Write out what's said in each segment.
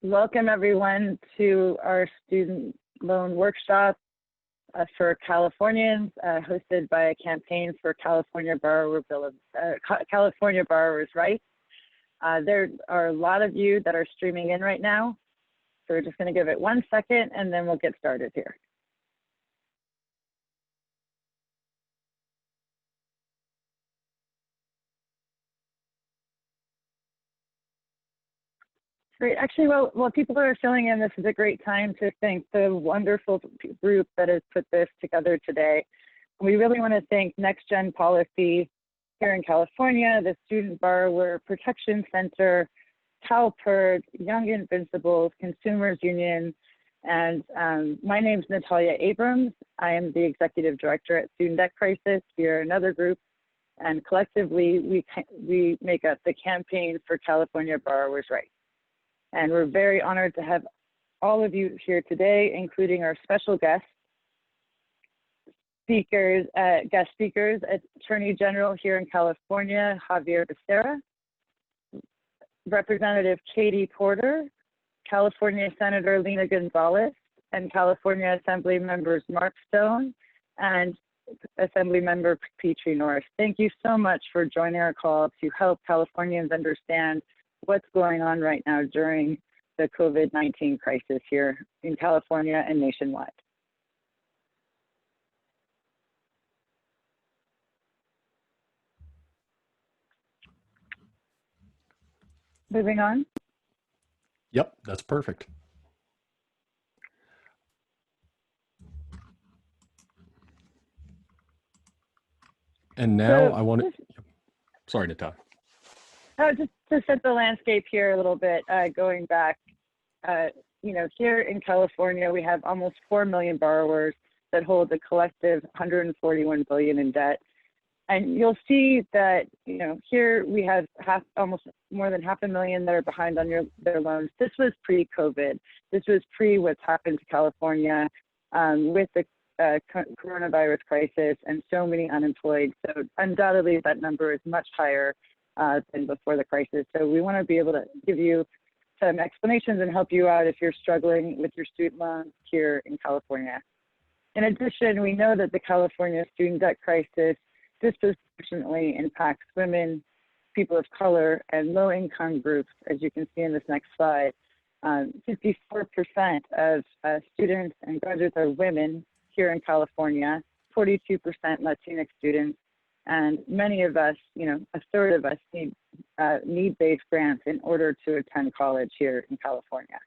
Welcome everyone to our student loan workshop for Californians, hosted by a campaign for California Borrowers' Rights. There are a lot of you that are streaming in right now, so we're just going to give it 1 second and then we'll get started here. Great. Actually, while people are filling in, this is a great time to thank the wonderful group that has put this together today. We really want to thank Next Gen Policy here in California, the Student Borrower Protection Center, CalPERD, Young Invincibles, Consumers Union, and my name is Natalia Abrams. I am the Executive Director at Student Debt Crisis. We are another group, and collectively we make up the Campaign for California Borrowers' Rights. And we're very honored to have all of you here today, including our special guest speakers, Attorney General here in California, Xavier Becerra, Representative Katie Porter, California Senator Lena Gonzalez, and California Assembly members Mark Stone and Assemblymember Petrie-Norris. Thank you so much for joining our call to help Californians understand what's going on right now during the COVID-19 crisis here in California and nationwide. Moving on. Yep, that's perfect. And now I want to, sorry, Natalia. Just to set the landscape here a little bit, going back, here in California, we have almost 4 million borrowers that hold a collective 141 billion in debt. And you'll see that, here we have almost more than 500,000 that are behind on their loans. This was pre-COVID. This was pre what's happened to California with the coronavirus crisis and so many unemployed. So undoubtedly that number is much higher than before the crisis. So we want to be able to give you some explanations and help you out if you're struggling with your student loans here in California. In addition, we know that the California student debt crisis disproportionately impacts women, people of color, and low-income groups, as you can see in this next slide. 54% of students and graduates are women here in California, 42% Latinx students, and many of us, a third of us need need-based grants in order to attend college here in California.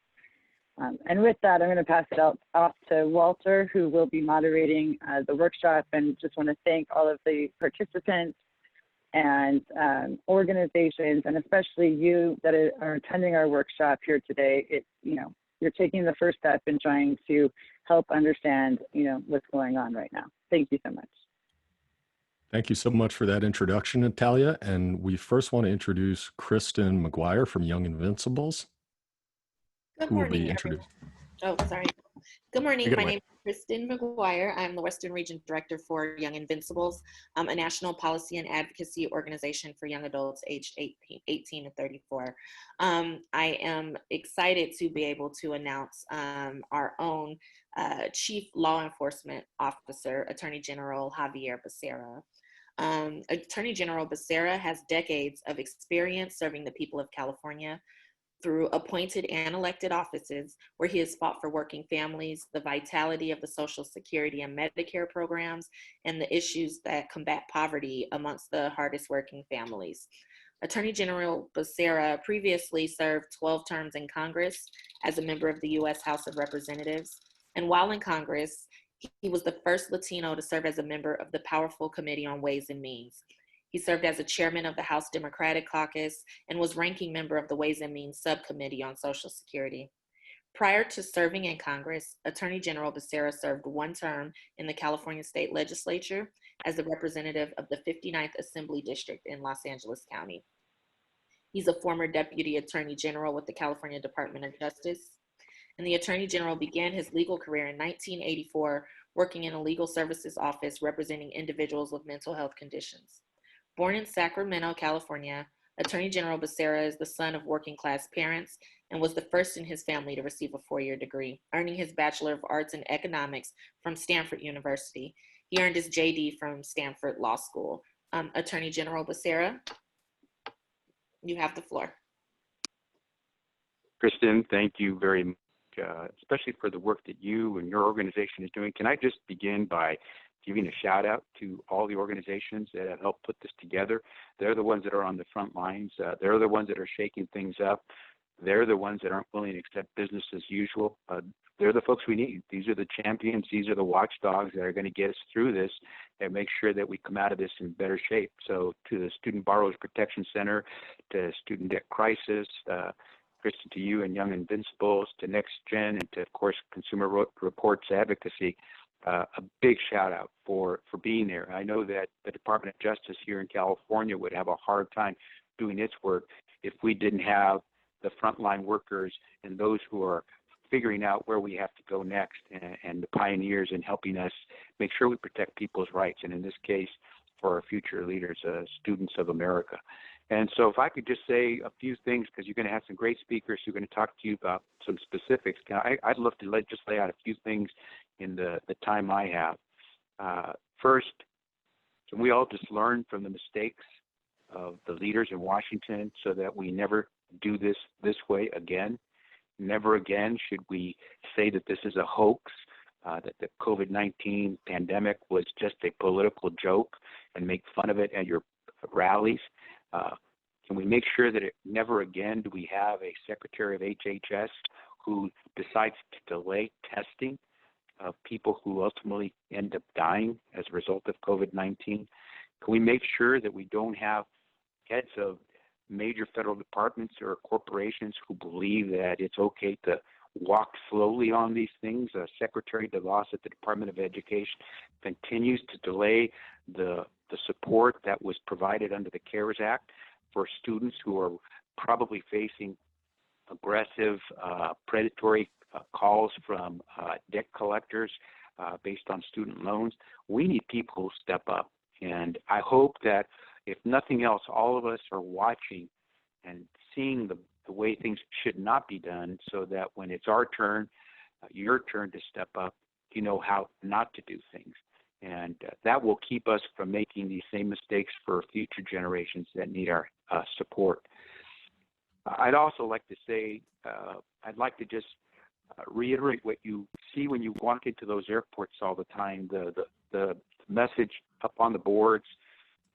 And with that, I'm going to pass it off to Walter, who will be moderating the workshop, and just want to thank all of the participants and organizations, and especially you that are attending our workshop here today. You're taking the first step in trying to help understand, what's going on right now. Thank you so much. Thank you so much for that introduction, Natalia. And we first want to introduce Kristen McGuire from Young Invincibles. Good morning, everyone. Oh, sorry. Good morning. My name is Kristen McGuire. I'm the Western Region Director for Young Invincibles, a national policy and advocacy organization for young adults aged 18 to 34. I am excited to be able to announce our own Chief Law Enforcement Officer, Attorney General Xavier Becerra. Attorney General Becerra has decades of experience serving the people of California through appointed and elected offices, where he has fought for working families, the vitality of the Social Security and Medicare programs, and the issues that combat poverty amongst the hardest working families. Attorney General Becerra previously served 12 terms in Congress as a member of the U.S. House of Representatives, and while in Congress, he was the first Latino to serve as a member of the powerful Committee on Ways and Means. He served as a chairman of the House Democratic Caucus and was ranking member of the Ways and Means Subcommittee on Social Security. Prior to serving in Congress, Attorney General Becerra served 1 term in the California State Legislature as the representative of the 59th Assembly District in Los Angeles County. He's a former Deputy Attorney General with the California Department of Justice. And the Attorney General began his legal career in 1984, working in a legal services office representing individuals with mental health conditions. Born in Sacramento, California, Attorney General Becerra is the son of working-class parents and was the first in his family to receive a four-year degree, earning his Bachelor of Arts in Economics from Stanford University. He earned his JD from Stanford Law School. Attorney General Becerra, you have the floor. Kristen, thank you very much, especially for the work that you and your organization is doing. Can I just begin by giving a shout out to all the organizations that have helped put this together? They're the ones that are on the front lines. They're the ones that are shaking things up. They're the ones that aren't willing to accept business as usual. They're the folks we need. These are the champions. These are the watchdogs that are going to get us through this and make sure that we come out of this in better shape. So to the Student Borrowers Protection Center, to Student Debt Crisis, Kristen, to you and Young Invincibles, to Next Gen, and to, of course, Consumer Reports Advocacy, a big shout out for being there. I know that the Department of Justice here in California would have a hard time doing its work if we didn't have the frontline workers and those who are figuring out where we have to go next, and the pioneers in helping us make sure we protect people's rights, and in this case, for our future leaders, students of America. And so if I could just say a few things, because you're going to have some great speakers who are going to talk to you about some specifics. I'd love to just lay out a few things in the time I have. First, can we all just learn from the mistakes of the leaders in Washington so that we never do this way again? Never again should we say that this is a hoax, that the COVID-19 pandemic was just a political joke and make fun of it at your rallies. Can we make sure that never again do we have a Secretary of HHS who decides to delay testing of people who ultimately end up dying as a result of COVID-19? Can we make sure that we don't have heads of major federal departments or corporations who believe that it's okay to walk slowly on these things? Secretary DeVos at the Department of Education continues to delay the support that was provided under the CARES Act for students who are probably facing aggressive, predatory calls from debt collectors based on student loans. We need people who step up. And I hope that, if nothing else, all of us are watching and seeing the way things should not be done, so that when it's our turn, your turn to step up, you know how not to do things. And that will keep us from making these same mistakes for future generations that need our support. I'd also like to say, I'd like to just reiterate what you see when you walk into those airports all the time, the message up on the boards,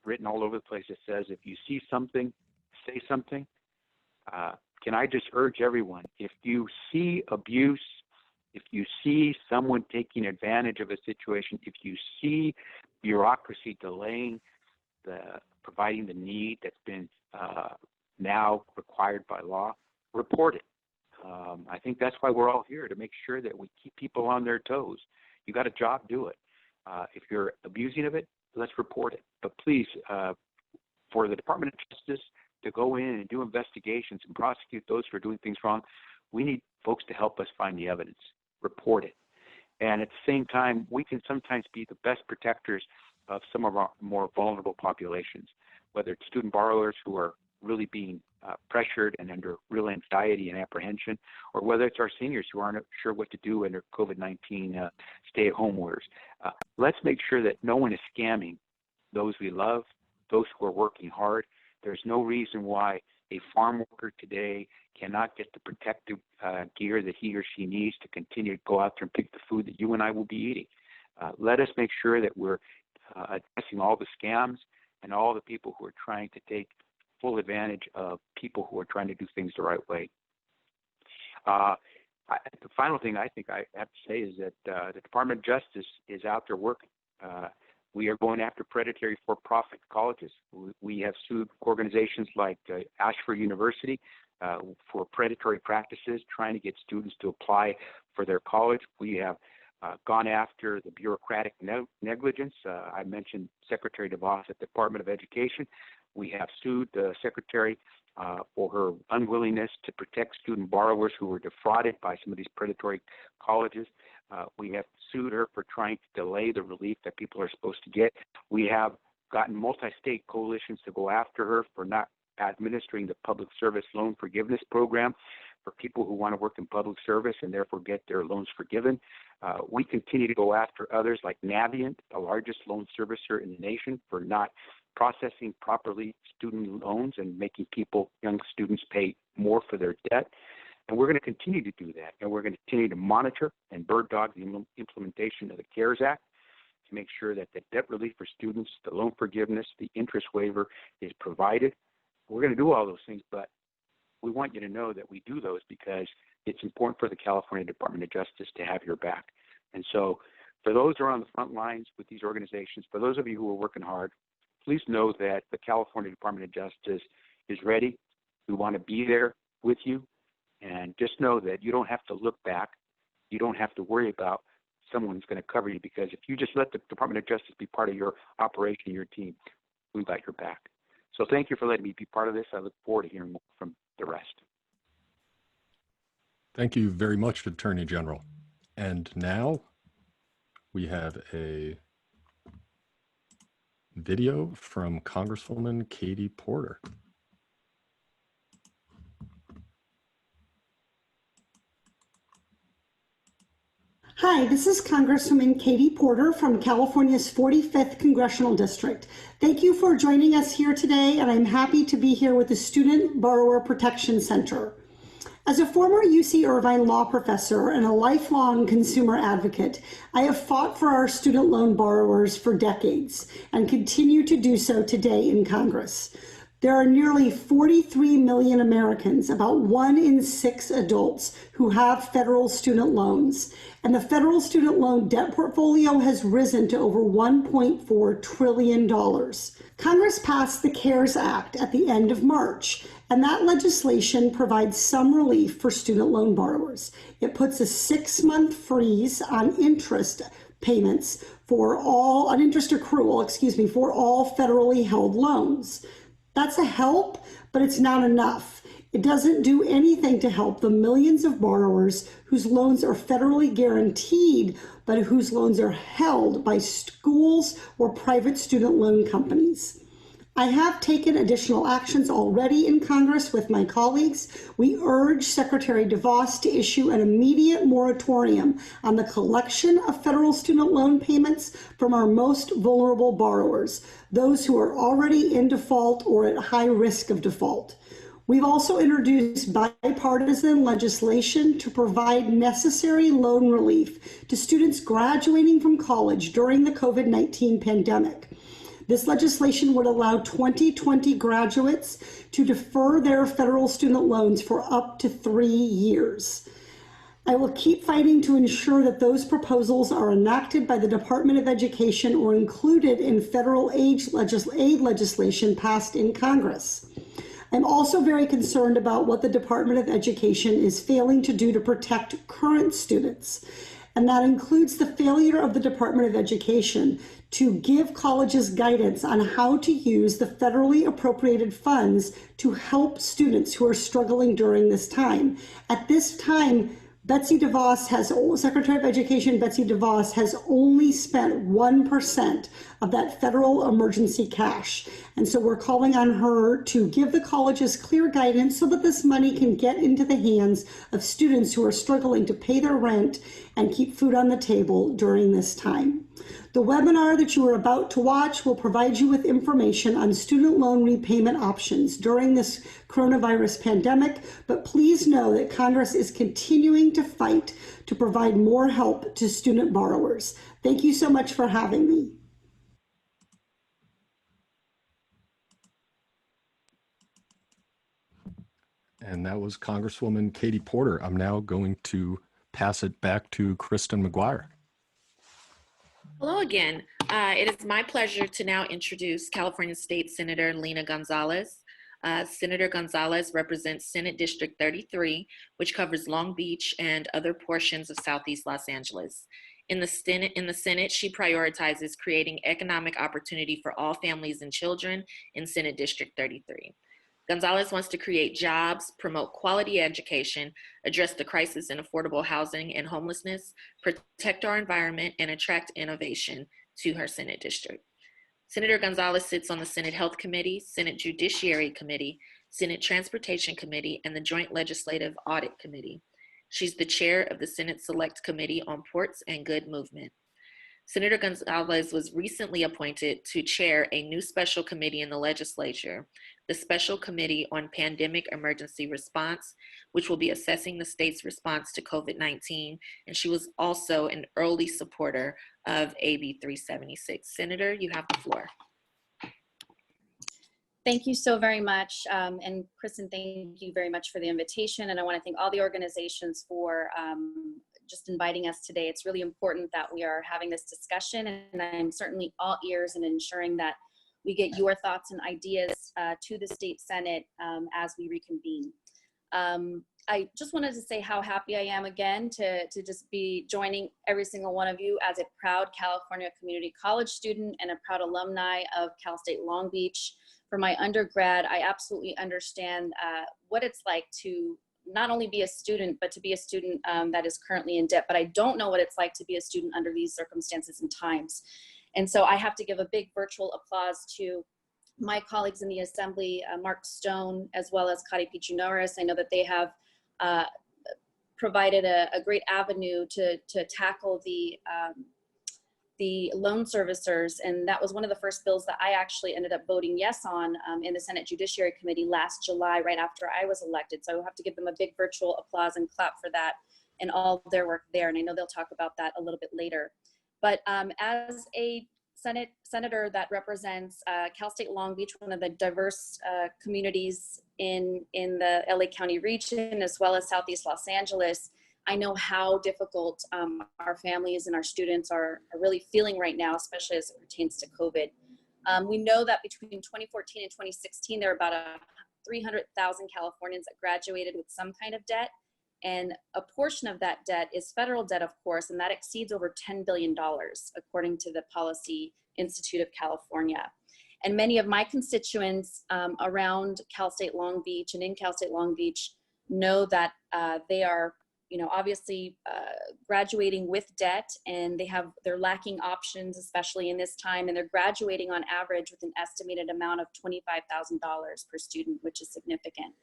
written all over the place, that says, if you see something, say something. Can I just urge everyone, if you see abuse, if you see someone taking advantage of a situation, if you see bureaucracy delaying providing the need that's been now required by law, report it. I think that's why we're all here, to make sure that we keep people on their toes. You got a job, do it. If you're abusing of it, let's report it. But please, for the Department of Justice to go in and do investigations and prosecute those who are doing things wrong, we need folks to help us find the evidence. Report it. And at the same time, we can sometimes be the best protectors of some of our more vulnerable populations, whether it's student borrowers who are really being pressured and under real anxiety and apprehension, or whether it's our seniors who aren't sure what to do under COVID-19 stay-at-home orders. Let's make sure that no one is scamming those we love, those who are working hard. There's no reason why a farm worker today cannot get the protective gear that he or she needs to continue to go out there and pick the food that you and I will be eating. Let us make sure that we're addressing all the scams and all the people who are trying to take full advantage of people who are trying to do things the right way. The final thing I think I have to say is that the Department of Justice is out there working. We are going after predatory for-profit colleges. We have sued organizations like Ashford University for predatory practices, trying to get students to apply for their college. We have gone after the bureaucratic negligence. I mentioned Secretary DeVos at the Department of Education. We have sued the Secretary for her unwillingness to protect student borrowers who were defrauded by some of these predatory colleges. We have sued her for trying to delay the relief that people are supposed to get. We have gotten multi-state coalitions to go after her for not administering the public service loan forgiveness program for people who want to work in public service and therefore get their loans forgiven. We continue to go after others like Navient, the largest loan servicer in the nation, for not processing properly student loans and making young students pay more for their debt. And we're going to continue to do that. And we're going to continue to monitor and bird dog the implementation of the CARES Act to make sure that the debt relief for students, the loan forgiveness, the interest waiver is provided. We're going to do all those things, but we want you to know that we do those because it's important for the California Department of Justice to have your back. And so for those who are on the front lines with these organizations, for those of you who are working hard, please know that the California Department of Justice is ready. We want to be there with you. And just know that you don't have to look back. You don't have to worry about someone's going to cover you, because if you just let the Department of Justice be part of your operation, your team, we've got your back. So thank you for letting me be part of this. I look forward to hearing more from the rest. Thank you very much, Attorney General. And now we have a video from Congresswoman Katie Porter. Hi, this is Congresswoman Katie Porter from California's 45th Congressional District. Thank you for joining us here today, and I'm happy to be here with the Student Borrower Protection Center. As a former UC Irvine law professor and a lifelong consumer advocate, I have fought for our student loan borrowers for decades and continue to do so today in Congress. There are nearly 43 million Americans, about 1 in 6 adults, who have federal student loans, and the federal student loan debt portfolio has risen to over $1.4 trillion. Congress passed the CARES Act at the end of March, and that legislation provides some relief for student loan borrowers. It puts a 6-month freeze on interest payments for all, on interest accrual, for all federally held loans. That's a help, but it's not enough. It doesn't do anything to help the millions of borrowers whose loans are federally guaranteed, but whose loans are held by schools or private student loan companies. I have taken additional actions already in Congress with my colleagues. We urge Secretary DeVos to issue an immediate moratorium on the collection of federal student loan payments from our most vulnerable borrowers, those who are already in default or at high risk of default. We've also introduced bipartisan legislation to provide necessary loan relief to students graduating from college during the COVID-19 pandemic. This legislation would allow 2020 graduates to defer their federal student loans for up to 3 years. I will keep fighting to ensure that those proposals are enacted by the Department of Education or included in federal aid legislation passed in Congress. I'm also very concerned about what the Department of Education is failing to do to protect current students. And that includes the failure of the Department of Education to give colleges guidance on how to use the federally appropriated funds to help students who are struggling during this time. At this time, Secretary of Education Betsy DeVos has only spent 1% of that federal emergency cash. And so we're calling on her to give the colleges clear guidance so that this money can get into the hands of students who are struggling to pay their rent and keep food on the table during this time. The webinar that you are about to watch will provide you with information on student loan repayment options during this coronavirus pandemic, but please know that Congress is continuing to fight to provide more help to student borrowers. Thank you so much for having me. And that was Congresswoman Katie Porter. I'm now going to pass it back to Kristen McGuire. Hello again. It is my pleasure to now introduce California State Senator Lena Gonzalez. Senator Gonzalez represents Senate District 33, which covers Long Beach and other portions of Southeast Los Angeles. In the Senate, she prioritizes creating economic opportunity for all families and children in Senate District 33. Gonzalez wants to create jobs, promote quality education, address the crisis in affordable housing and homelessness, protect our environment, and attract innovation to her Senate district. Senator Gonzalez sits on the Senate Health Committee, Senate Judiciary Committee, Senate Transportation Committee, and the Joint Legislative Audit Committee. She's the chair of the Senate Select Committee on Ports and Good Movement. Senator Gonzalez was recently appointed to chair a new special committee in the legislature, the Special Committee on Pandemic Emergency Response, which will be assessing the state's response to COVID-19, and she was also an early supporter of AB 376. Senator, you have the floor. Thank you so very much. And Kristen, thank you very much for the invitation. And I want to thank all the organizations for just inviting us today. It's really important that we are having this discussion, and I'm certainly all ears in ensuring that we get your thoughts and ideas to the State Senate as we reconvene. I just wanted to say how happy I am again to just be joining every single one of you as a proud California community college student and a proud alumni of Cal State Long Beach. For my undergrad, I absolutely understand what it's like to not only be a student, but to be a student that is currently in debt. But I don't know what it's like to be a student under these circumstances and times. And so I have to give a big virtual applause to my colleagues in the Assembly, Mark Stone, as well as Cottie Petrie-Norris. I know that they have provided a great avenue to tackle the loan servicers, and that was one of the first bills that I actually ended up voting yes on in the Senate Judiciary Committee last July, right after I was elected. So I have to give them a big virtual applause and clap for that and all their work there, and I know they'll talk about that a little bit later. But as a senator that represents Cal State Long Beach, one of the diverse communities in the LA County region, as well as Southeast Los Angeles, I know how difficult our families and our students are really feeling right now, especially as it pertains to COVID. We know that between 2014 and 2016, there were about 300,000 Californians that graduated with some kind of debt. And a portion of that debt is federal debt, of course, and that exceeds over $10 billion, according to the Policy Institute of California. And many of my constituents around Cal State Long Beach and in Cal State Long Beach know that they are obviously graduating with debt, and they're lacking options, especially in this time, and they're graduating on average with an estimated amount of $25,000 per student, which is significant.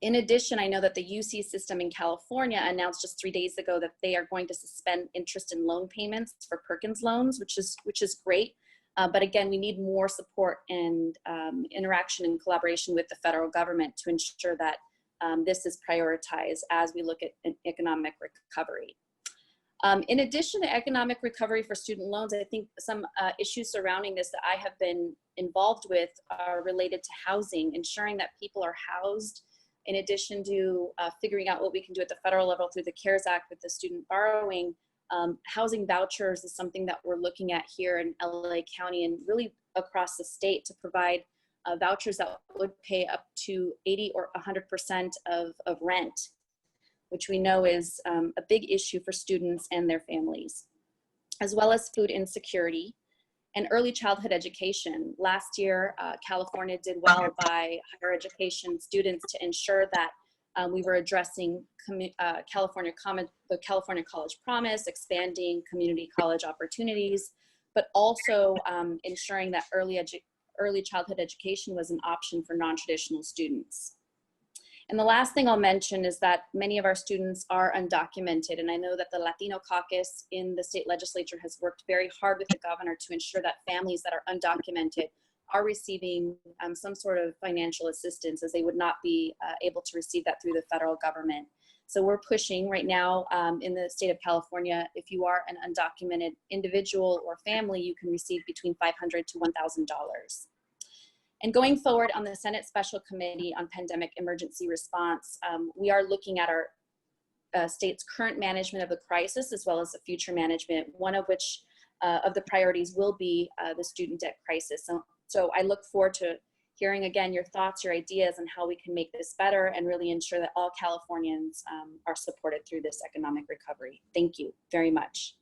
In addition, I know that the UC system in California announced just 3 days ago that they are going to suspend interest and loan payments for Perkins loans, which is great. But again, we need more support and interaction and collaboration with the federal government to ensure that this is prioritized as we look at an economic recovery. In addition to economic recovery for student loans, I think some issues surrounding this that I have been involved with are related to housing, ensuring that people are housed, in addition to figuring out what we can do at the federal level through the CARES Act with the student borrowing. Housing vouchers is something that we're looking at here in LA County and really across the state to provide vouchers that would pay up to 80 or 100% of rent, which we know is a big issue for students and their families, as well as food insecurity and early childhood education. Last year, California did well by higher education students to ensure that we were addressing the California College Promise, expanding community college opportunities, but also ensuring that early childhood education was an option for non-traditional students. And the last thing I'll mention is that many of our students are undocumented, and I know that the Latino caucus in the state legislature has worked very hard with the governor to ensure that families that are undocumented are receiving some sort of financial assistance, as they would not be able to receive that through the federal government. So we're pushing right now in the state of California, if you are an undocumented individual or family, you can receive between $500 to $1,000. And going forward on the Senate Special Committee on Pandemic Emergency Response, we are looking at our state's current management of the crisis as well as the future management, one of which of the priorities will be the student debt crisis. So I look forward to hearing again your thoughts, your ideas on how we can make this better and really ensure that all Californians are supported through this economic recovery. Thank you very much.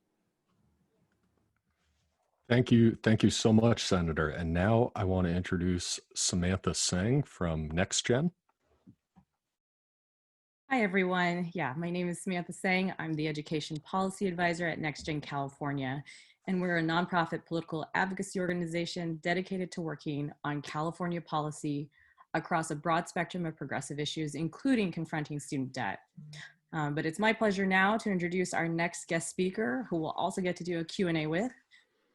Thank you so much, Senator. And now I want to introduce Samantha Singh from NextGen. Hi, everyone. Yeah, my name is Samantha Singh. I'm the Education Policy Advisor at NextGen California. and we're a nonprofit political advocacy organization dedicated to working on California policy across a broad spectrum of progressive issues, including confronting student debt. But it's my pleasure now to introduce our next guest speaker, who will also get to do a Q&A with.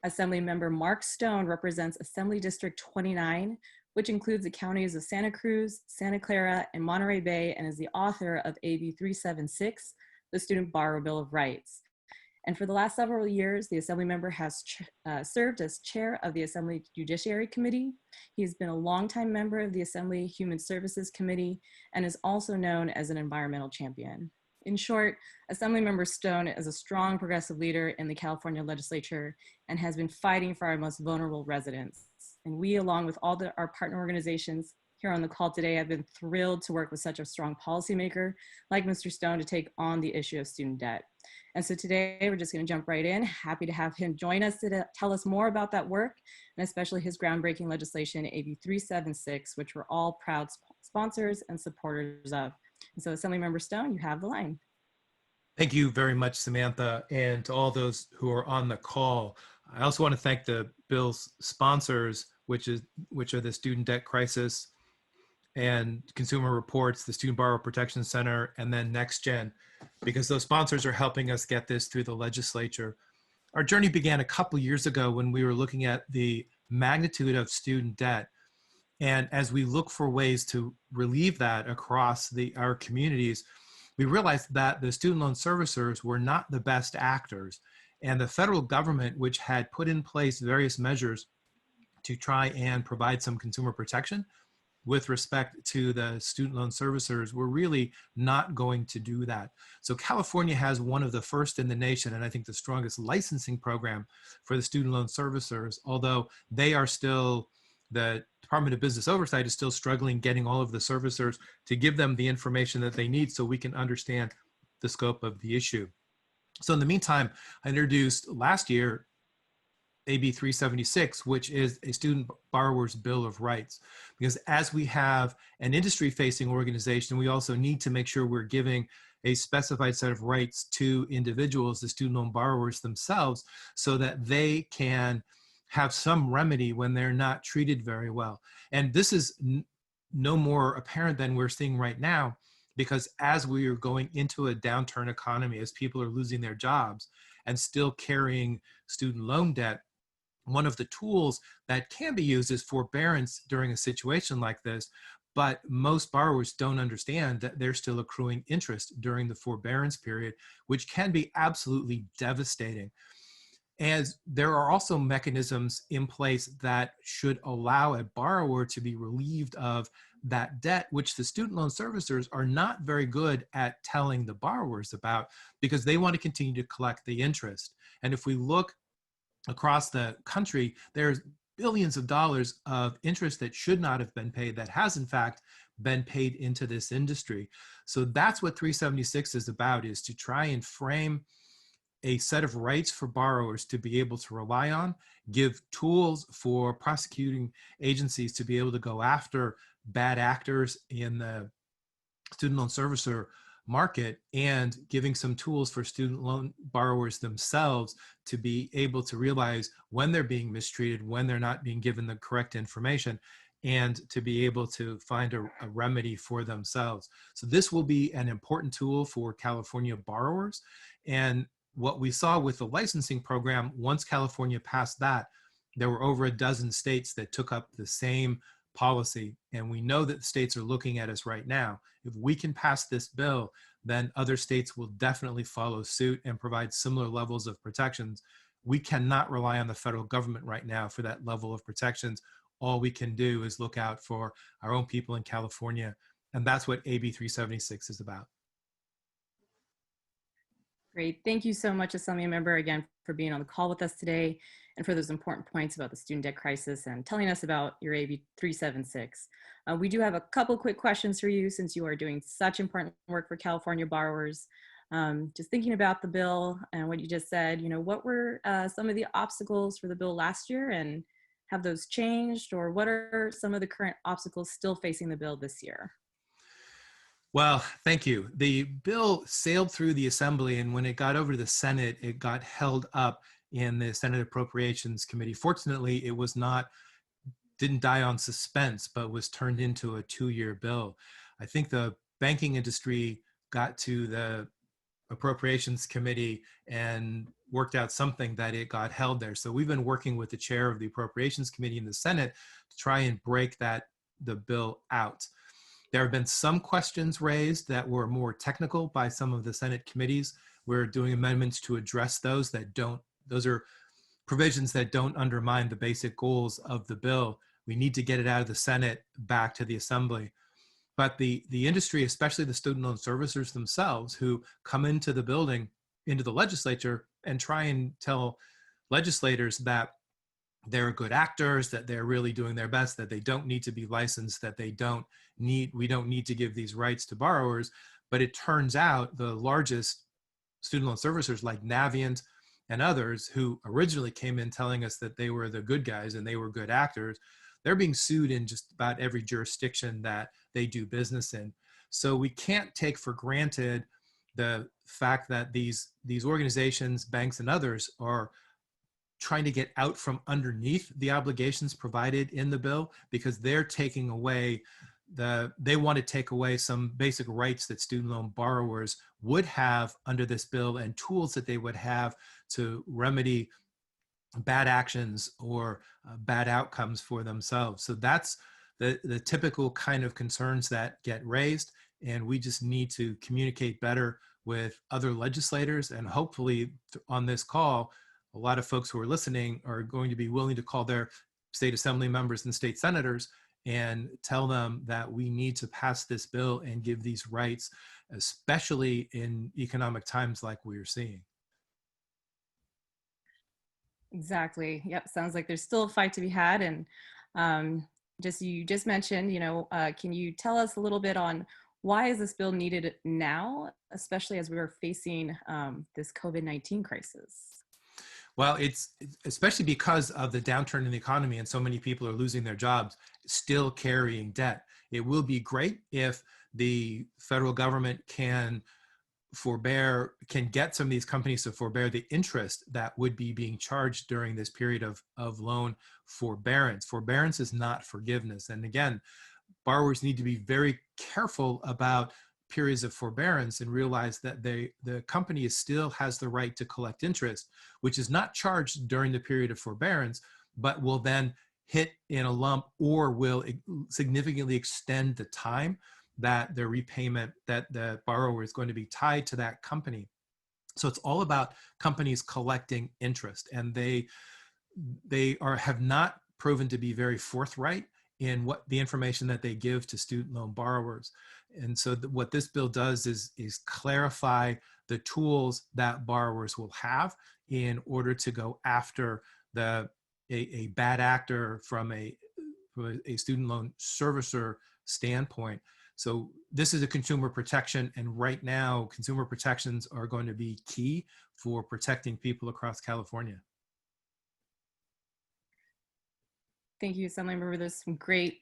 Assemblymember Mark Stone represents Assembly District 29, which includes the counties of Santa Cruz, Santa Clara, and Monterey Bay, and is the author of AB 376, the Student Borrower Bill of Rights. And for the last several years, the Assemblymember has served as chair of the Assembly Judiciary Committee. He's been a longtime member of the Assembly Human Services Committee and is also known as an environmental champion. In short, Assemblymember Stone is a strong progressive leader in the California legislature and has been fighting for our most vulnerable residents. And we, along with all our partner organizations here on the call today, have been thrilled to work with such a strong policymaker like Mr. Stone to take on the issue of student debt. And so today we're just going to jump right in. Happy to have him join us to tell us more about that work, and especially his groundbreaking legislation, AB 376, which we're all proud sponsors and supporters of. And so Assemblymember Stone, you have the line. Thank you very much, Samantha, and to all those who are on the call. I also want to thank the bill's sponsors, which are the Student Debt Crisis and Consumer Reports, the Student Borrower Protection Center, and then NextGen, because those sponsors are helping us get this through the legislature. Our journey began a couple years ago when we were looking at the magnitude of student debt. And as we look for ways to relieve that across our communities, we realized that the student loan servicers were not the best actors. And the federal government, which had put in place various measures to try and provide some consumer protection with respect to the student loan servicers, were really not going to do that. So California has one of the first in the nation, and I think the strongest licensing program for the student loan servicers, although they are still, the Department of Business Oversight is still struggling getting all of the servicers to give them the information that they need so we can understand the scope of the issue. So in the meantime, I introduced last year AB 376, which is a Student Borrower's Bill of Rights. Because as we have an industry-facing organization, we also need to make sure we're giving a specified set of rights to individuals, the student loan borrowers themselves, so that they can have some remedy when they're not treated very well. And this is no more apparent than we're seeing right now, because as we are going into a downturn economy, as people are losing their jobs and still carrying student loan debt, one of the tools that can be used is forbearance during a situation like this, but most borrowers don't understand that they're still accruing interest during the forbearance period, which can be absolutely devastating. As there are also mechanisms in place that should allow a borrower to be relieved of that debt, which the student loan servicers are not very good at telling the borrowers about, because they want to continue to collect the interest. And if we look across the country, there's billions of dollars of interest that should not have been paid, that has in fact been paid into this industry. So that's what 376 is about, is to try and frame a set of rights for borrowers to be able to rely on, give tools for prosecuting agencies to be able to go after bad actors in the student loan servicer market, and giving some tools for student loan borrowers themselves to be able to realize when they're being mistreated, when they're not being given the correct information, and to be able to find a remedy for themselves. So this will be an important tool for California borrowers. And what we saw with the licensing program, once California passed that, there were over a dozen states that took up the same policy. And we know that the states are looking at us right now. If we can pass this bill, then other states will definitely follow suit and provide similar levels of protections. We cannot rely on the federal government right now for that level of protections. All we can do is look out for our own people in California. And that's what AB 376 is about. Great. Thank you so much, Assemblymember, again, for being on the call with us today and for those important points about the student debt crisis and telling us about your AB 376. We do have a couple quick questions for you since you are doing such important work for California borrowers. Just thinking about the bill and what you just said, what were some of the obstacles for the bill last year, and have those changed, or what are some of the current obstacles still facing the bill this year? Well, thank you. The bill sailed through the Assembly, and when it got over to the Senate, it got held up in the Senate Appropriations Committee. Fortunately, it didn't die on suspense, but was turned into a 2-year bill. I think the banking industry got to the Appropriations Committee and worked out something that it got held there. So we've been working with the chair of the Appropriations Committee in the Senate to try and break the bill out. There have been some questions raised that were more technical by some of the Senate committees. We're doing amendments to address those those are provisions that don't undermine the basic goals of the bill. We need to get it out of the Senate back to the Assembly. But the industry, especially the student loan servicers themselves, who come into the building, into the legislature, and try and tell legislators that they're good actors, that they're really doing their best, that they don't need to be licensed, that we don't need to give these rights to borrowers. But it turns out the largest student loan servicers like Navient and others, who originally came in telling us that they were the good guys and they were good actors, they're being sued in just about every jurisdiction that they do business in. So we can't take for granted the fact that these organizations, banks, and others are trying to get out from underneath the obligations provided in the bill, because they're taking away they want to take away some basic rights that student loan borrowers would have under this bill, and tools that they would have to remedy bad actions or bad outcomes for themselves. So that's the typical kind of concerns that get raised, and we just need to communicate better with other legislators. And hopefully on this call, a lot of folks who are listening are going to be willing to call their state assembly members and state senators and tell them that we need to pass this bill and give these rights, especially in economic times like we're seeing. Exactly. Yep. Sounds like there's still a fight to be had. And you just mentioned, can you tell us a little bit on why is this bill needed now, especially as we are facing this COVID-19 crisis? Well, it's especially because of the downturn in the economy and so many people are losing their jobs, still carrying debt. It will be great if the federal government can get some of these companies to forbear the interest that would be being charged during this period of loan forbearance. Forbearance is not forgiveness. And again, borrowers need to be very careful about periods of forbearance and realize that the company still has the right to collect interest, which is not charged during the period of forbearance, but will then hit in a lump or will significantly extend the time that the repayment, that the borrower is going to be tied to that company. So it's all about companies collecting interest, and they have not proven to be very forthright in what the information that they give to student loan borrowers. And so what this bill does is clarify the tools that borrowers will have in order to go after a bad actor from a student loan servicer standpoint. So this is a consumer protection, and right now consumer protections are going to be key for protecting people across California. Thank you, Assemblymember. There's some great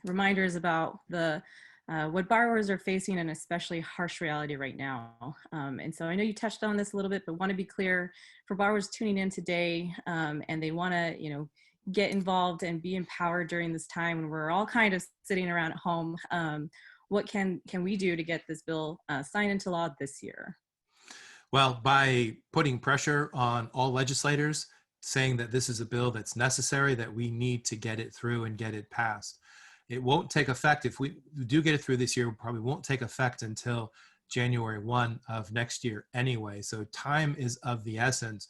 reminders about what borrowers are facing, an especially harsh reality right now. And so I know you touched on this a little bit, but want to be clear for borrowers tuning in today, and they want to, get involved and be empowered during this time when we're all kind of sitting around at home. What can we do to get this bill signed into law this year? Well, by putting pressure on all legislators, saying that this is a bill that's necessary, that we need to get it through and get it passed. It won't take effect, if we do get it through this year, it probably won't take effect until January 1 of next year anyway. So time is of the essence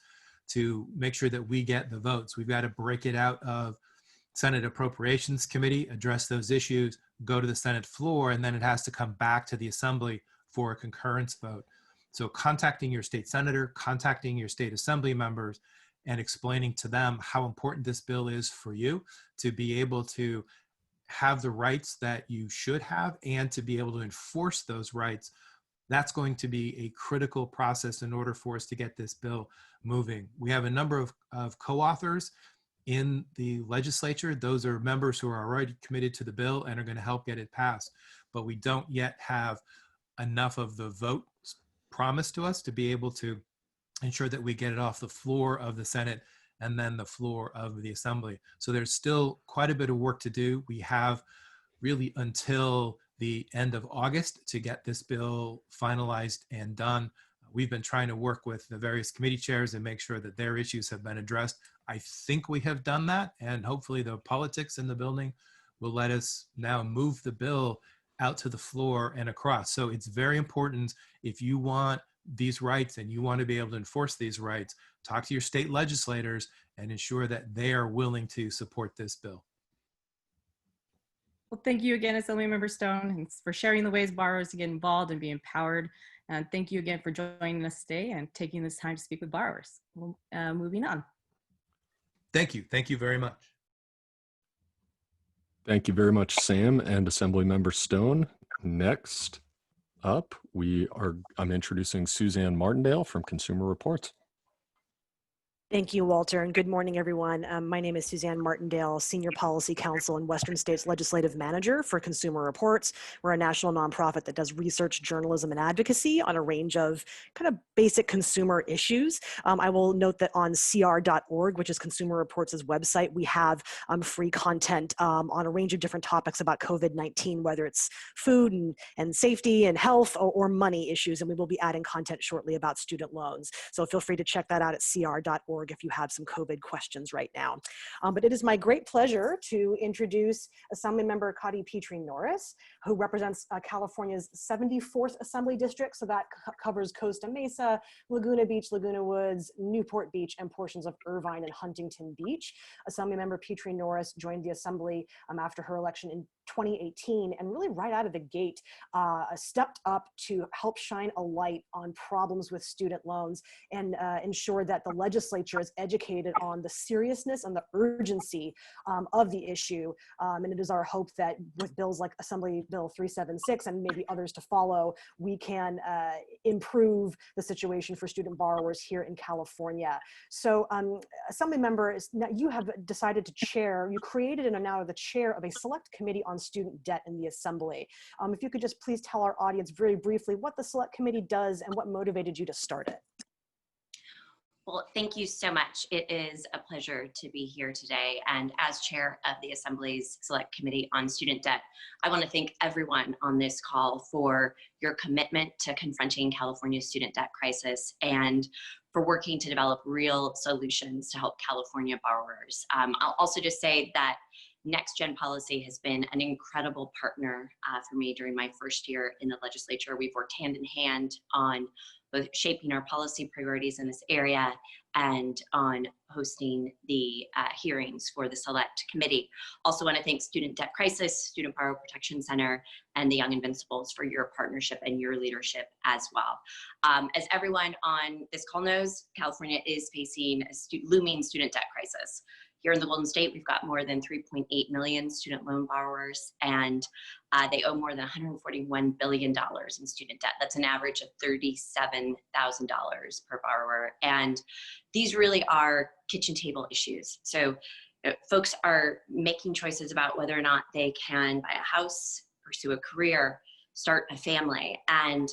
to make sure that we get the votes. We've got to break it out of Senate Appropriations Committee, address those issues, go to the Senate floor, and then it has to come back to the Assembly for a concurrence vote. So contacting your state senator, contacting your state assembly members, and explaining to them how important this bill is for you to be able to have the rights that you should have and to be able to enforce those rights. That's going to be a critical process in order for us to get this bill moving. We have a number of co-authors in the legislature. Those are members who are already committed to the bill and are going to help get it passed. But we don't yet have enough of the votes promised to us to be able to ensure that we get it off the floor of the Senate and then the floor of the Assembly. So there's still quite a bit of work to do. We have really until the end of August to get this bill finalized and done. We've been trying to work with the various committee chairs and make sure that their issues have been addressed. I think we have done that, and hopefully the politics in the building will let us now move the bill out to the floor and across. So it's very important, if you want these rights and you want to be able to enforce these rights, talk to your state legislators and ensure that they are willing to support this bill. Well, thank you again, Assemblymember Stone, and for sharing the ways borrowers get involved and be empowered. And thank you again for joining us today and taking this time to speak with borrowers. Moving on. Thank you. Thank you very much. Thank you very much, Sam and Assemblymember Stone. Next up, I'm introducing Suzanne Martindale from Consumer Reports. Thank you, Walter, and good morning, everyone. My name is Suzanne Martindale, Senior Policy Counsel and Western States Legislative Manager for Consumer Reports. We're a national nonprofit that does research, journalism, and advocacy on a range of kind of basic consumer issues. I will note that on cr.org, which is Consumer Reports' website, we have free content on a range of different topics about COVID-19, whether it's food and safety and health or money issues, and we will be adding content shortly about student loans. So feel free to check that out at cr.org if you have some COVID questions right now. But it is my great pleasure to introduce Assemblymember Cottie Petrie-Norris, who represents California's 74th Assembly District. So that covers Costa Mesa, Laguna Beach, Laguna Woods, Newport Beach, and portions of Irvine and Huntington Beach. Assemblymember Petrie-Norris joined the Assembly after her election in 2018, and really right out of the gate stepped up to help shine a light on problems with student loans and ensure that the legislature is educated on the seriousness and the urgency of the issue. And it is our hope that with bills like Assembly Bill 376 and maybe others to follow, we can improve the situation for student borrowers here in California. So Assembly members, now you have decided to you created and are now the chair of a select committee on student debt in the Assembly. If you could just please tell our audience very briefly what the select committee does and what motivated you to start it. Well, thank you so much. It is a pleasure to be here today. And as chair of the Assembly's Select Committee on Student Debt, I want to thank everyone on this call for your commitment to confronting California's student debt crisis and for working to develop real solutions to help California borrowers. I'll also just say that Next Gen Policy has been an incredible partner for me during my first year in the legislature. We've worked hand in hand on both shaping our policy priorities in this area and on hosting the hearings for the Select Committee. Also want to thank Student Debt Crisis, Student Borrower Protection Center, and the Young Invincibles for your partnership and your leadership as well. As everyone on this call knows, California is facing a looming student debt crisis. Here in the Golden State, we've got more than 3.8 million student loan borrowers, and they owe more than $141 billion in student debt. That's an average of $37,000 per borrower. And these really are kitchen table issues. So folks are making choices about whether or not they can buy a house, pursue a career, start a family, and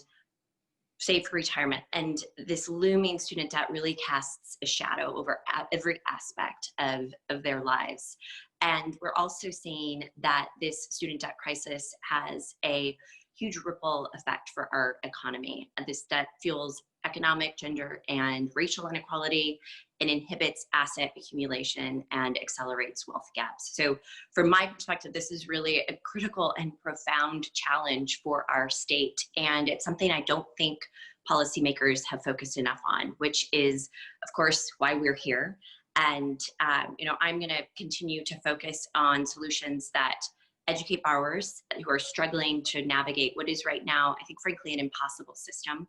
save for retirement. And this looming student debt really casts a shadow over every aspect of their lives. And we're also seeing that this student debt crisis has a huge ripple effect for our economy. This debt fuels economic, gender, and racial inequality, and inhibits asset accumulation and accelerates wealth gaps. So from my perspective, this is really a critical and profound challenge for our state. And it's something I don't think policymakers have focused enough on, which is, of course, why we're here. And I'm going to continue to focus on solutions that educate borrowers who are struggling to navigate what is right now, I think, frankly, an impossible system.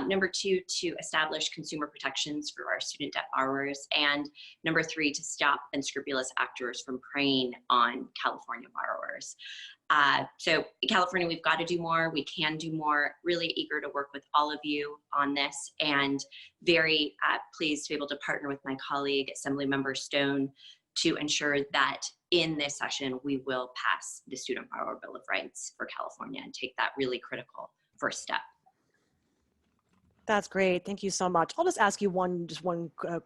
Number two, to establish consumer protections for our student debt borrowers. And number three, to stop unscrupulous actors from preying on California borrowers. So in California, we've got to do more. We can do more. Really eager to work with all of you on this, and very pleased to be able to partner with my colleague, Assemblymember Stone, to ensure that in this session, we will pass the Student Borrower Bill of Rights for California and take that really critical first step. That's great. Thank you so much. I'll just ask you one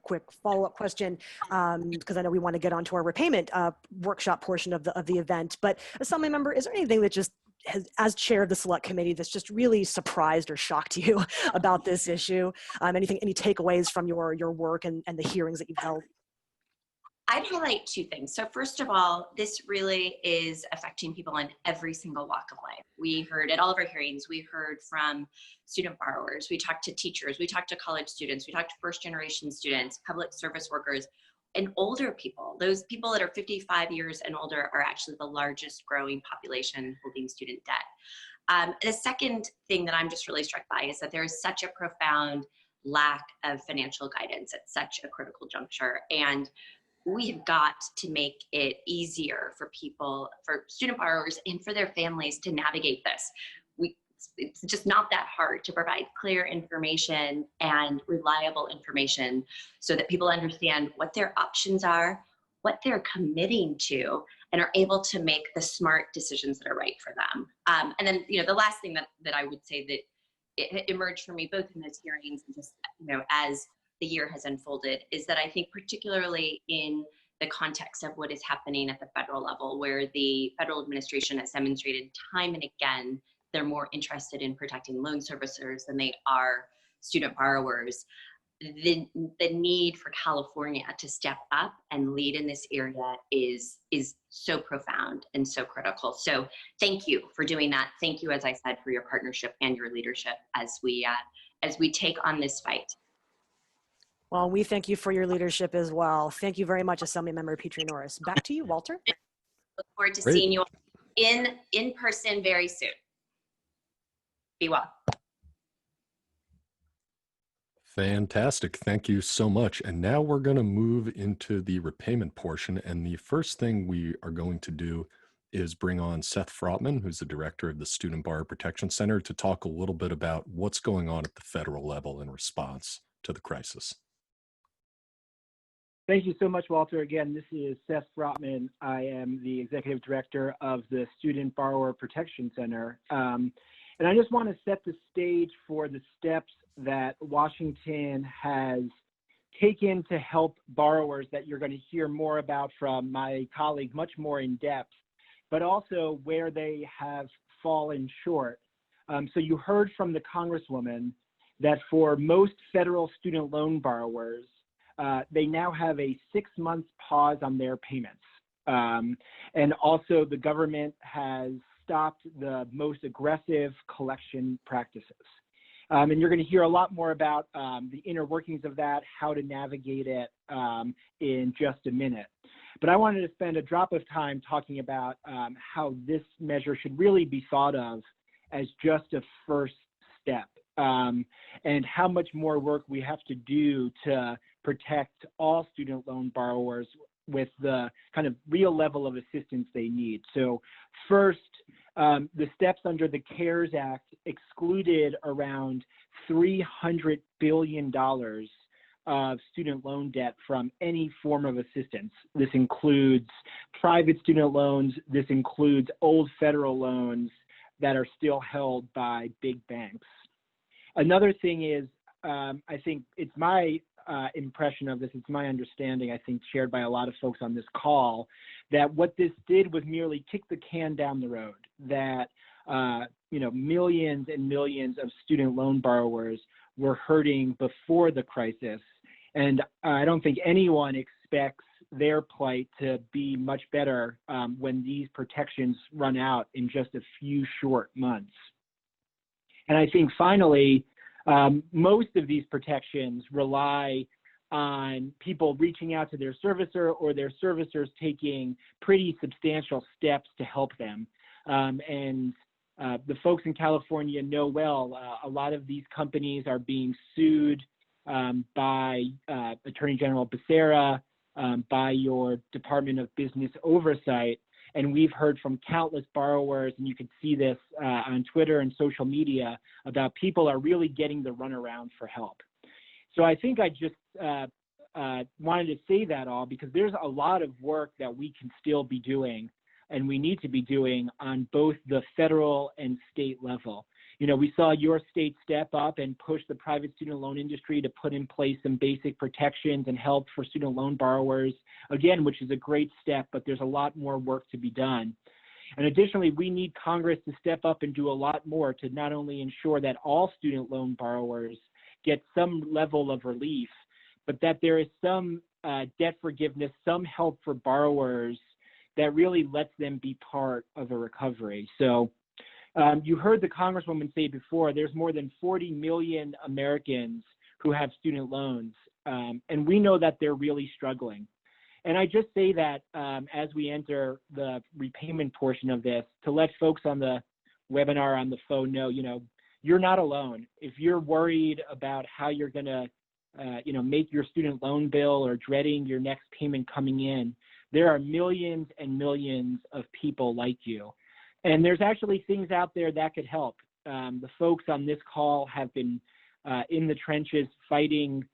quick follow-up question because I know we want to get onto our repayment workshop portion of the event. But Assemblymember, is there anything that just has, as chair of the select committee, that's just really surprised or shocked you about this issue? Any takeaways from your work and the hearings that you've held? I'd highlight two things. So first of all, this really is affecting people in every single walk of life. We heard at all of our hearings, we heard from student borrowers, we talked to teachers, we talked to college students, we talked to first generation students, public service workers, and older people. Those people that are 55 years and older are actually the largest growing population holding student debt. The second thing that I'm just really struck by is that there is such a profound lack of financial guidance at such a critical juncture. And we have got to make it easier for people, for student borrowers and for their families to navigate this. It's just not that hard to provide clear information and reliable information so that people understand what their options are, what they're committing to, and are able to make the smart decisions that are right for them. And then, the last thing that I would say that it emerged for me both in those hearings and just, as the year has unfolded, is that I think particularly in the context of what is happening at the federal level, where the federal administration has demonstrated time and again, they're more interested in protecting loan servicers than they are student borrowers. The need for California to step up and lead in this area is so profound and so critical. So thank you for doing that. Thank you, as I said, for your partnership and your leadership as we take on this fight. Well, we thank you for your leadership as well. Thank you very much, Assemblymember Petrie-Norris. Back to you, Walter. Look forward to seeing you in person very soon. Be well. Fantastic. Thank you so much. And now we're going to move into the repayment portion. And the first thing we are going to do is bring on Seth Frotman, who's the director of the Student Borrower Protection Center, to talk a little bit about what's going on at the federal level in response to the crisis. Thank you so much, Walter. Again, this is Seth Frotman. I am the executive director of the Student Borrower Protection Center. And I just want to set the stage for the steps that Washington has taken to help borrowers that you're going to hear more about from my colleague much more in depth, but also where they have fallen short. So you heard from the Congresswoman that for most federal student loan borrowers, they now have a 6-month pause on their payments. And also the government has stopped the most aggressive collection practices. And you're going to hear a lot more about the inner workings of that, how to navigate it in just a minute. But I wanted to spend a drop of time talking about how this measure should really be thought of as just a first step, and how much more work we have to do to protect all student loan borrowers with the kind of real level of assistance they need. So first, the steps under the CARES Act excluded around $300 billion of student loan debt from any form of assistance. This includes private student loans. This includes old federal loans that are still held by big banks. Another thing is, I think it's my impression of this, it's my understanding, I think shared by a lot of folks on this call, that what this did was merely kick the can down the road, that millions and millions of student loan borrowers were hurting before the crisis. And I don't think anyone expects their plight to be much better when these protections run out in just a few short months. And I think finally, most of these protections rely on people reaching out to their servicer or their servicers taking pretty substantial steps to help them. And the folks in California know well, a lot of these companies are being sued by Attorney General Becerra, by your Department of Business Oversight. And we've heard from countless borrowers, and you can see this on Twitter and social media, about people are really getting the runaround for help. So I think I just wanted to say that all because there's a lot of work that we can still be doing and we need to be doing on both the federal and state level. we saw your state step up and push the private student loan industry to put in place some basic protections and help for student loan borrowers, again, which is a great step, but there's a lot more work to be done. And additionally, we need Congress to step up and do a lot more to not only ensure that all student loan borrowers get some level of relief, but that there is some debt forgiveness, some help for borrowers that really lets them be part of a recovery. So you heard the Congresswoman say before, there's more than 40 million Americans who have student loans, and we know that they're really struggling. And I just say that as we enter the repayment portion of this, to let folks on the webinar, on the phone know, you're not alone. If you're worried about how you're going to, make your student loan bill or dreading your next payment coming in, there are millions and millions of people like you. And there's actually things out there that could help. The folks on this call have been in the trenches fighting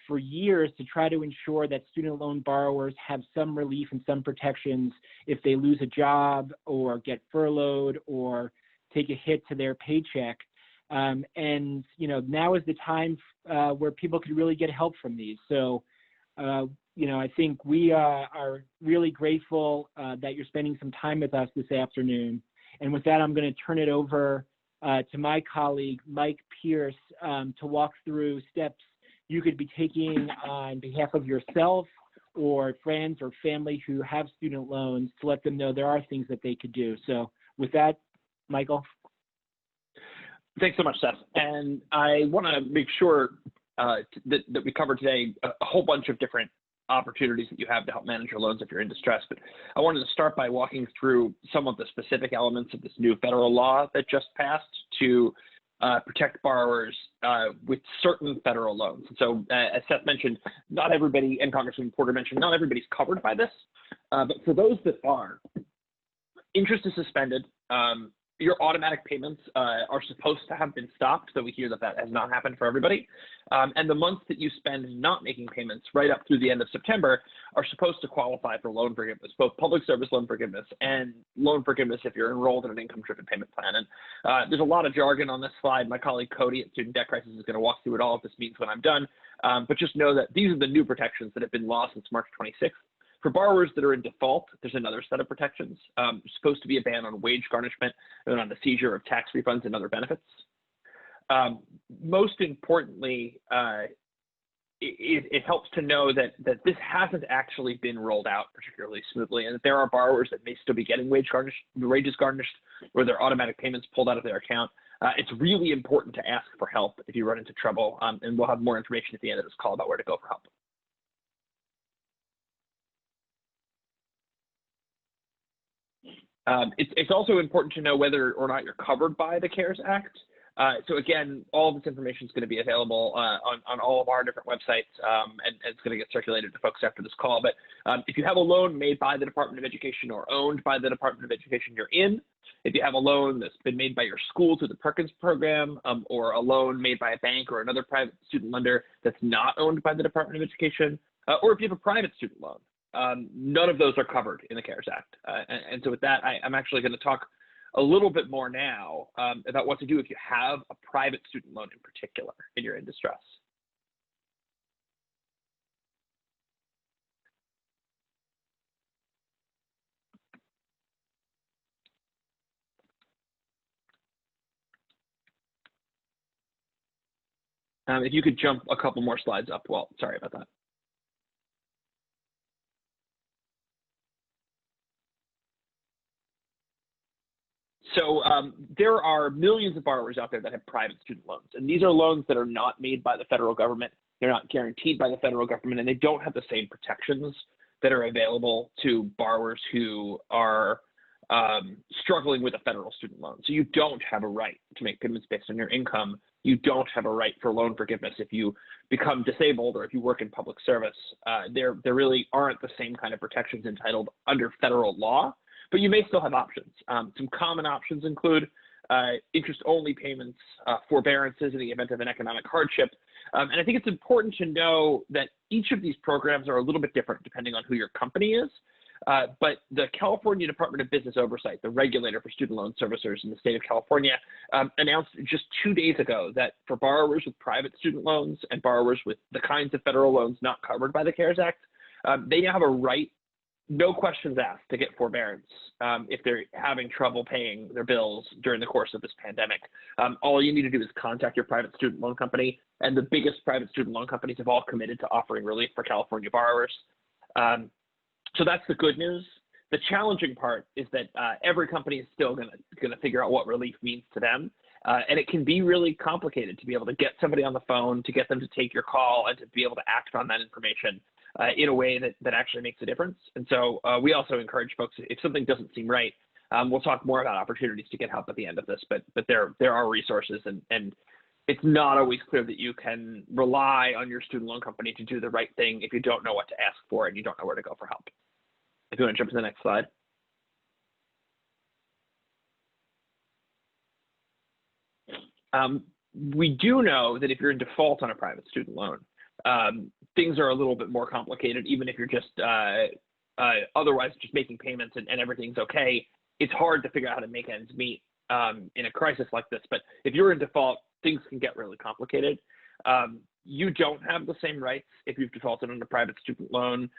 for years to try to ensure that student loan borrowers have some relief and some protections if they lose a job or get furloughed or take a hit to their paycheck. And now is the time where people could really get help from these. So, I think we are really grateful that you're spending some time with us this afternoon. And with that, I'm going to turn it over to my colleague, Mike Pierce, to walk through steps you could be taking on behalf of yourself or friends or family who have student loans to let them know there are things that they could do. So with that, Michael. Thanks so much, Seth. And I want to make sure that we cover today a whole bunch of different opportunities that you have to help manage your loans if you're in distress. But I wanted to start by walking through some of the specific elements of this new federal law that just passed to protect borrowers with certain federal loans. And so as Seth mentioned, not everybody, and Congressman Porter mentioned, not everybody's covered by this. But for those that are, interest is suspended. Your automatic payments are supposed to have been stopped, so we hear that that has not happened for everybody. And the months that you spend not making payments right up through the end of September are supposed to qualify for loan forgiveness, both public service loan forgiveness and loan forgiveness if you're enrolled in an income-driven payment plan. And there's a lot of jargon on this slide. My colleague Cottie at Student Debt Crisis is going to walk through what all of this means when I'm done. But just know that these are the new protections that have been law since March 26th. For borrowers that are in default, there's another set of protections. There's supposed to be a ban on wage garnishment and on the seizure of tax refunds and other benefits. Most importantly, it helps to know that this hasn't actually been rolled out particularly smoothly, and that there are borrowers that may still be getting wages garnished or their automatic payments pulled out of their account. It's really important to ask for help if you run into trouble, and we'll have more information at the end of this call about where to go for help. It's also important to know whether or not you're covered by the CARES Act. So again, all of this information is going to be available on all of our different websites, and it's going to get circulated to folks after this call. But if you have a loan made by the Department of Education or owned by the Department of Education you're in, if you have a loan that's been made by your school through the Perkins program, or a loan made by a bank or another private student lender that's not owned by the Department of Education, or if you have a private student loan, none of those are covered in the CARES Act. And so with that, I'm actually going to talk a little bit more now about what to do if you have a private student loan in particular and you're in distress. If you could jump a couple more slides up, well, sorry about that. So there are millions of borrowers out there that have private student loans, and these are loans that are not made by the federal government. They're not guaranteed by the federal government, and they don't have the same protections that are available to borrowers who are struggling with a federal student loan. So you don't have a right to make payments based on your income. You don't have a right for loan forgiveness if you become disabled or if you work in public service. There really aren't the same kind of protections entitled under federal law. But you may still have options. Some common options include interest-only payments, forbearances in the event of an economic hardship. And I think it's important to know that each of these programs are a little bit different depending on who your company is. But the California Department of Business Oversight, the regulator for student loan servicers in the state of California, announced just 2 days ago that for borrowers with private student loans and borrowers with the kinds of federal loans not covered by the CARES Act, they now have a right, no questions asked, to get forbearance if they're having trouble paying their bills during the course of this pandemic. All you need to do is contact your private student loan company, and the biggest private student loan companies have all committed to offering relief for California borrowers. So that's the good news. The challenging part is that every company is still going to figure out what relief means to them. And it can be really complicated to be able to get somebody on the phone, to get them to take your call, and to be able to act on that information in a way that actually makes a difference. And so we also encourage folks, if something doesn't seem right, we'll talk more about opportunities to get help at the end of this, but there are resources, and it's not always clear that you can rely on your student loan company to do the right thing if you don't know what to ask for and you don't know where to go for help. If you want to jump to the next slide. We do know that if you're in default on a private student loan, things are a little bit more complicated. Even if you're just otherwise just making payments and everything's okay, it's hard to figure out how to make ends meet in a crisis like this. But if you're in default, things can get really complicated. You don't have the same rights if you've defaulted on a private student loan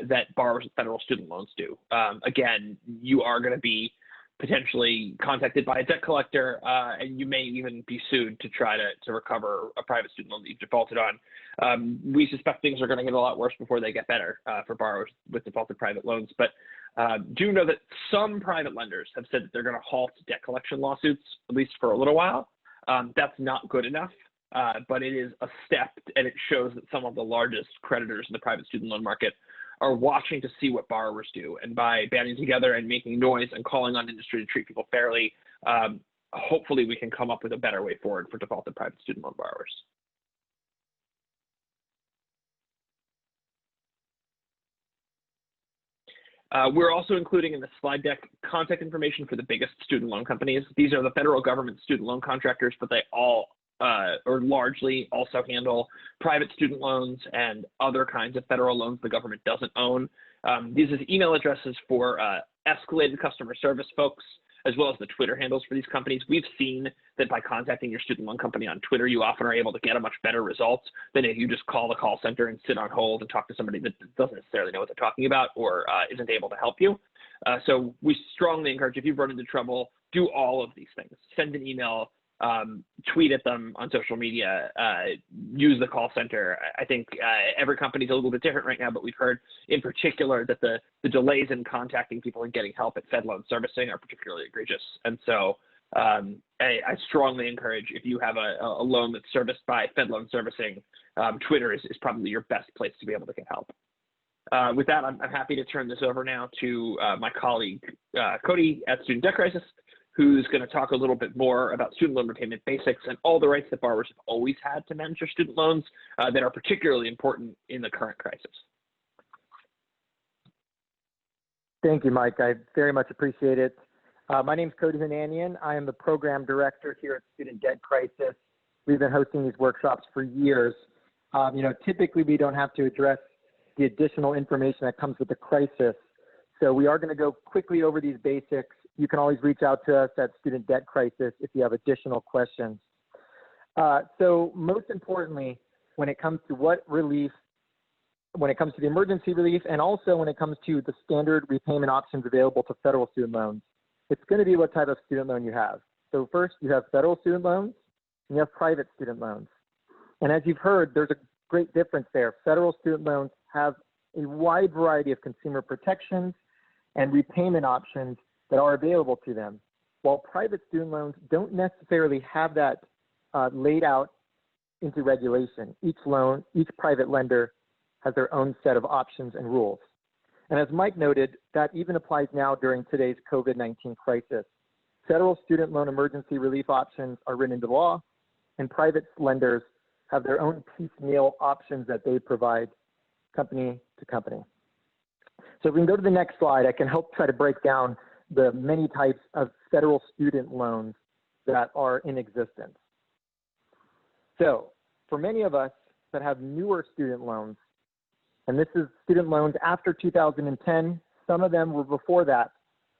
that borrowers with federal student loans do. Again, you are going to be potentially contacted by a debt collector, and you may even be sued to try to recover a private student loan that you've defaulted on. We suspect things are going to get a lot worse before they get better for borrowers with defaulted private loans. But do know that some private lenders have said that they're going to halt debt collection lawsuits, at least for a little while. That's not good enough, but it is a step, and it shows that some of the largest creditors in the private student loan market are watching to see what borrowers do. And by banding together and making noise and calling on industry to treat people fairly, hopefully we can come up with a better way forward for defaulted private student loan borrowers. We're also including in the slide deck contact information for the biggest student loan companies. These are the federal government student loan contractors, but they all or largely also handle private student loans and other kinds of federal loans the government doesn't own. These are email addresses for escalated customer service folks, as well as the Twitter handles for these companies. We've seen that by contacting your student loan company on Twitter, you often are able to get a much better result than if you just call the call center and sit on hold and talk to somebody that doesn't necessarily know what they're talking about or isn't able to help you. So we strongly encourage, if you've run into trouble, do all of these things. Send an email, tweet at them on social media, use the call center. I think every company is a little bit different right now, but we've heard in particular that the delays in contacting people and getting help at Fed loan servicing are particularly egregious. And so I strongly encourage, if you have a loan that's serviced by Fed loan servicing, Twitter is probably your best place to be able to get help. With that, I'm happy to turn this over now to my colleague, Cottie at Student Debt Crisis, who's going to talk a little bit more about student loan repayment basics and all the rights that borrowers have always had to manage their student loans that are particularly important in the current crisis. Thank you, Mike. I very much appreciate it. My name is Cottie Hananian. I am the program director here at Student Debt Crisis. We've been hosting these workshops for years. Typically we don't have to address the additional information that comes with the crisis. So we are going to go quickly over these basics. You can always reach out to us at Student Debt Crisis if you have additional questions. So most importantly, when it comes to when it comes to the emergency relief, and also when it comes to the standard repayment options available to federal student loans, it's going to be what type of student loan you have. So first, you have federal student loans, and you have private student loans. And as you've heard, there's a great difference there. Federal student loans have a wide variety of consumer protections and repayment options that are available to them, while private student loans don't necessarily have that laid out into regulation. Each private lender has their own set of options and rules. And as Mike noted, that even applies now during today's COVID-19 crisis. Federal student loan emergency relief options are written into law, and private lenders have their own piecemeal options that they provide company to company. So if we can go to the next slide, I can help try to break down the many types of federal student loans that are in existence. So for many of us that have newer student loans, and this is student loans after 2010, some of them were before that.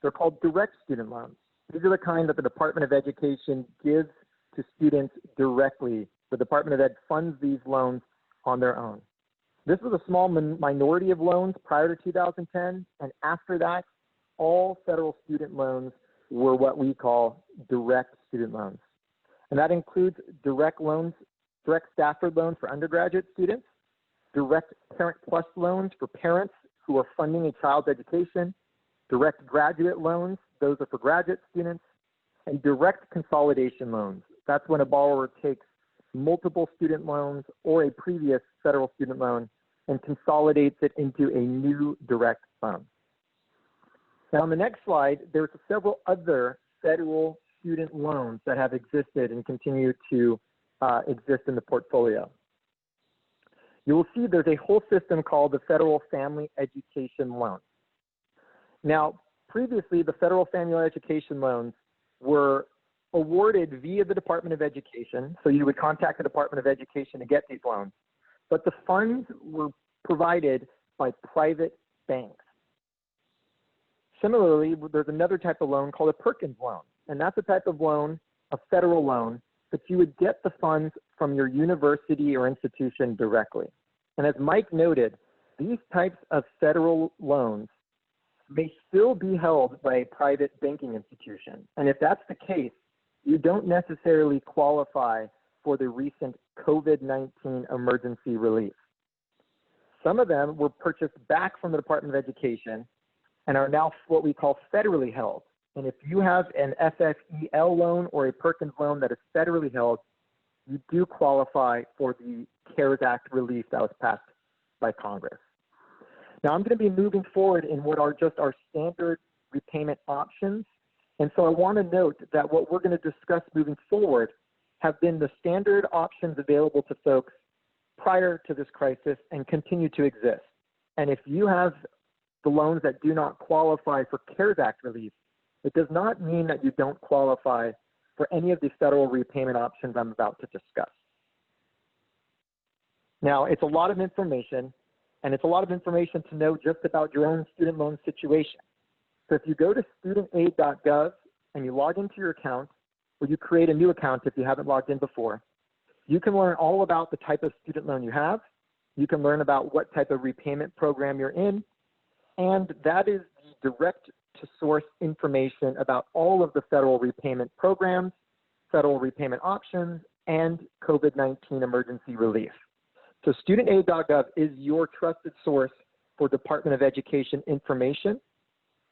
They're called direct student loans. These are the kind that the Department of Education gives to students directly. The Department of Ed funds these loans on their own. This was a small minority of loans prior to 2010, and after that, all federal student loans were what we call direct student loans. And that includes direct loans, direct Stafford loans for undergraduate students, direct Parent Plus loans for parents who are funding a child's education, direct graduate loans, those are for graduate students, and direct consolidation loans. That's when a borrower takes multiple student loans or a previous federal student loan and consolidates it into a new direct loan. Now on the next slide, there's several other federal student loans that have existed and continue to exist in the portfolio. You will see there's a whole system called the Federal Family Education Loan. Now, previously, the Federal Family Education Loans were awarded via the Department of Education, so you would contact the Department of Education to get these loans, but the funds were provided by private banks. Similarly, there's another type of loan called a Perkins loan, and that's a type of loan, a federal loan, that you would get the funds from your university or institution directly. And as Mike noted, these types of federal loans may still be held by a private banking institution. And if that's the case, you don't necessarily qualify for the recent COVID-19 emergency relief. Some of them were purchased back from the Department of Education and are now what we call federally held. And if you have an FFEL loan or a Perkins loan that is federally held, you do qualify for the CARES Act relief that was passed by Congress. Now I'm going to be moving forward in what are just our standard repayment options. And so I want to note that what we're going to discuss moving forward have been the standard options available to folks prior to this crisis and continue to exist. And if you have the loans that do not qualify for CARES Act relief, it does not mean that you don't qualify for any of the federal repayment options I'm about to discuss. Now, it's a lot of information, and it's a lot of information to know just about your own student loan situation. So if you go to studentaid.gov and you log into your account, or you create a new account if you haven't logged in before, you can learn all about the type of student loan you have. You can learn about what type of repayment program you're in, and that is the direct to source information about all of the federal repayment programs, federal repayment options, and COVID-19 emergency relief. So studentaid.gov is your trusted source for Department of Education information.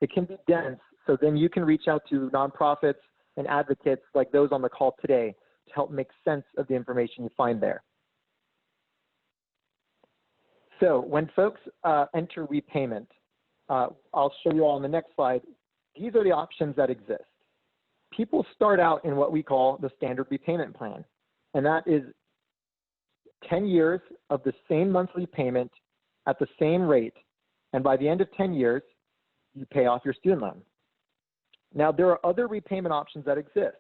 It can be dense, so then you can reach out to nonprofits and advocates like those on the call today to help make sense of the information you find there. So when folks enter repayment, I'll show you all on the next slide. These are the options that exist. People start out in what we call the standard repayment plan, and that is 10 years of the same monthly payment at the same rate, and by the end of 10 years, you pay off your student loan. Now, there are other repayment options that exist.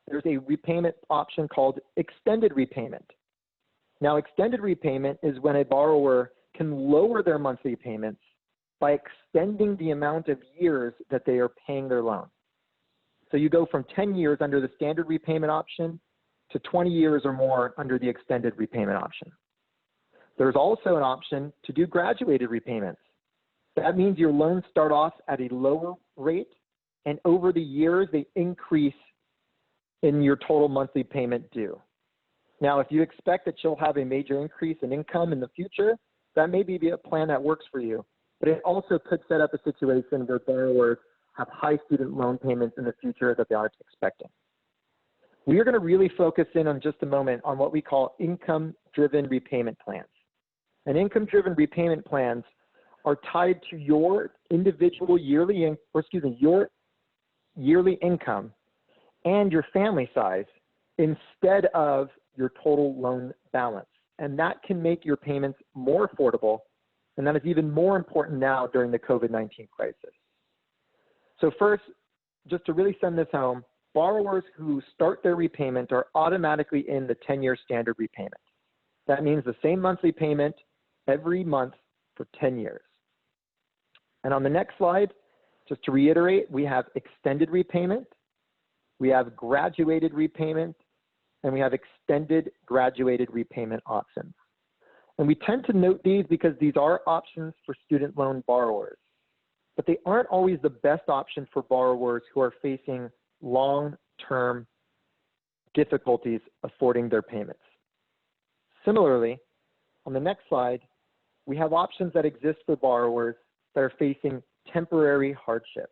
There's a repayment option called extended repayment. Now, extended repayment is when a borrower can lower their monthly payments by extending the amount of years that they are paying their loan. So you go from 10 years under the standard repayment option to 20 years or more under the extended repayment option. There's also an option to do graduated repayments. That means your loans start off at a lower rate, and over the years, they increase in your total monthly payment due. Now, if you expect that you'll have a major increase in income in the future, that may be a plan that works for you. But it also could set up a situation where borrowers have high student loan payments in the future that they aren't expecting. We are going to really focus in on just a moment on what we call income-driven repayment plans. And income-driven repayment plans are tied to your individual yearly income and your family size instead of your total loan balance. And that can make your payments more affordable, and that is even more important now during the COVID-19 crisis. So first, just to really send this home, borrowers who start their repayment are automatically in the 10-year standard repayment. That means the same monthly payment every month for 10 years. And on the next slide, just to reiterate, we have extended repayment, we have graduated repayment, and we have extended graduated repayment options. And we tend to note these because these are options for student loan borrowers, but they aren't always the best option for borrowers who are facing long-term difficulties affording their payments. Similarly, on the next slide, we have options that exist for borrowers that are facing temporary hardship.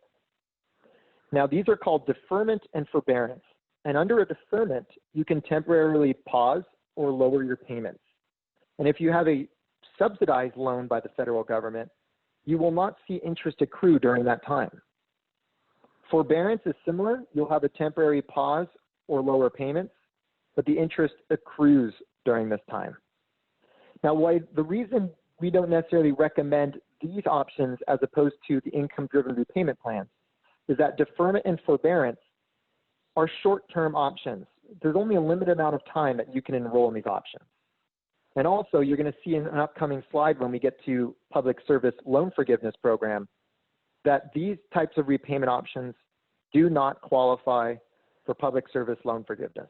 Now, these are called deferment and forbearance. And under a deferment, you can temporarily pause or lower your payments. And if you have a subsidized loan by the federal government, you will not see interest accrue during that time. Forbearance is similar. You'll have a temporary pause or lower payments, but the interest accrues during this time. Now, the reason we don't necessarily recommend these options as opposed to the income-driven repayment plans is that deferment and forbearance are short-term options. There's only a limited amount of time that you can enroll in these options. And also, you're going to see in an upcoming slide when we get to public service loan forgiveness program that these types of repayment options do not qualify for public service loan forgiveness.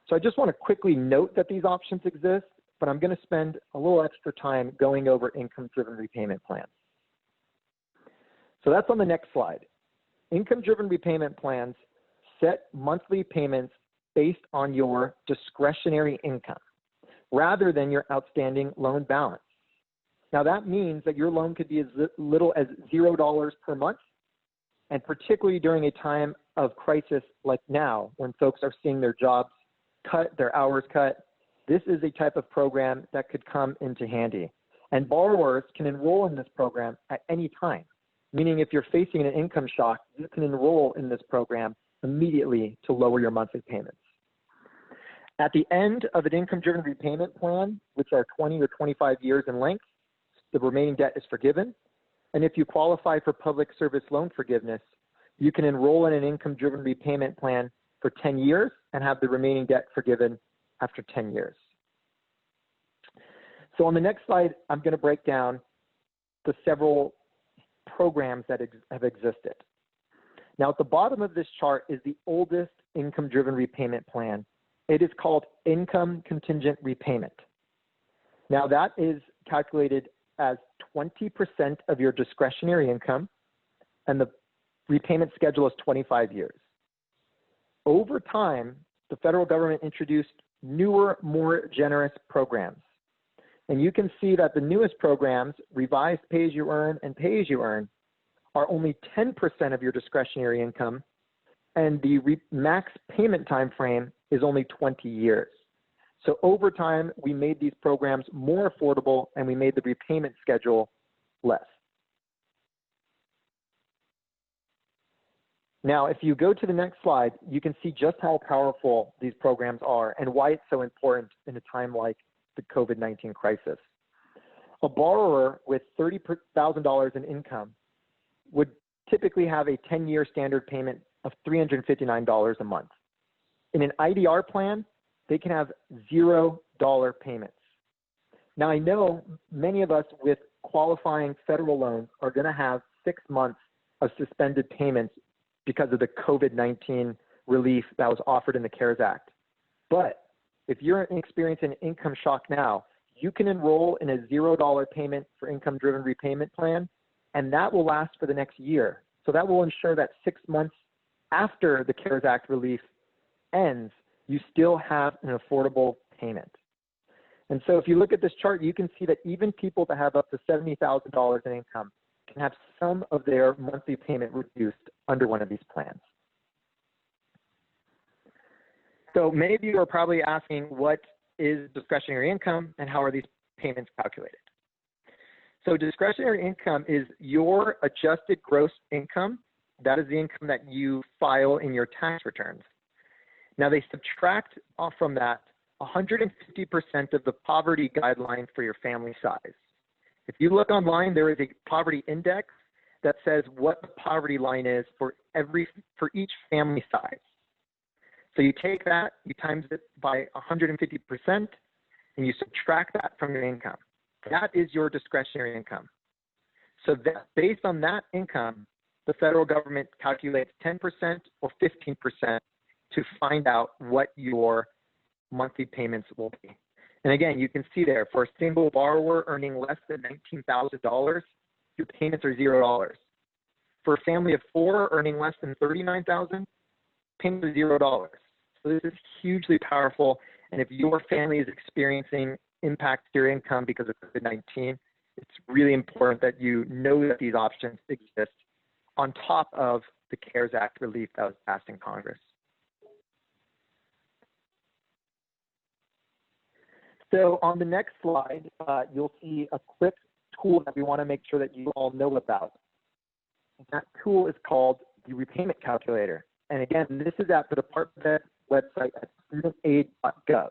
So I just want to quickly note that these options exist, but I'm going to spend a little extra time going over income-driven repayment plans. So that's on the next slide. Income-driven repayment plans set monthly payments based on your discretionary income rather than your outstanding loan balance. Now that means that your loan could be as little as $0 per month, and particularly during a time of crisis like now when folks are seeing their jobs cut, their hours cut, this is a type of program that could come into handy. And borrowers can enroll in this program at any time, meaning if you're facing an income shock, you can enroll in this program immediately to lower your monthly payments. At the end of an income-driven repayment plan, which are 20 or 25 years in length, the remaining debt is forgiven. And if you qualify for public service loan forgiveness, you can enroll in an income-driven repayment plan for 10 years and have the remaining debt forgiven after 10 years. So on the next slide, I'm going to break down the several programs that have existed. Now, at the bottom of this chart is the oldest income-driven repayment plan. It is called income contingent repayment. Now, that is calculated as 20% of your discretionary income, and the repayment schedule is 25 years. Over time, the federal government introduced newer, more generous programs. And you can see that the newest programs, revised pay-as-you-earn and pay-as-you-earn, are only 10% of your discretionary income, and the max payment time frame is only 20 years. So over time, we made these programs more affordable and we made the repayment schedule less. Now, if you go to the next slide, you can see just how powerful these programs are and why it's so important in a time like the COVID-19 crisis. A borrower with $30,000 in income would typically have a 10-year standard payment of $359 a month. In an IDR plan, they can have $0 payments. Now, I know many of us with qualifying federal loans are going to have 6 months of suspended payments because of the COVID-19 relief that was offered in the CARES Act. But if you're experiencing an income shock now, you can enroll in a $0 payment for income-driven repayment plan, and that will last for the next year. So that will ensure that 6 months after the CARES Act relief ends, you still have an affordable payment. And so if you look at this chart, you can see that even people that have up to $70,000 in income can have some of their monthly payment reduced under one of these plans. So many of you are probably asking, what is discretionary income and how are these payments calculated? So discretionary income is your adjusted gross income. That is the income that you file in your tax returns. Now they subtract off from that 150% of the poverty guideline for your family size. If you look online, there is a poverty index that says what the poverty line is for each family size. So you take that, you times it by 150%, and you subtract that from your income. That is your discretionary income. So that, based on that income, the federal government calculates 10% or 15% to find out what your monthly payments will be. And again, you can see there, for a single borrower earning less than $19,000, your payments are $0. For a family of 4 earning less than $39,000, payments are $0. So this is hugely powerful. And if your family is experiencing impact to your income because of COVID-19, it's really important that you know that these options exist on top of the CARES Act relief that was passed in Congress. So on the next slide, you'll see a quick tool that we want to make sure that you all know about. That tool is called the Repayment Calculator. And again, this is at the Department of Ed website at studentaid.gov.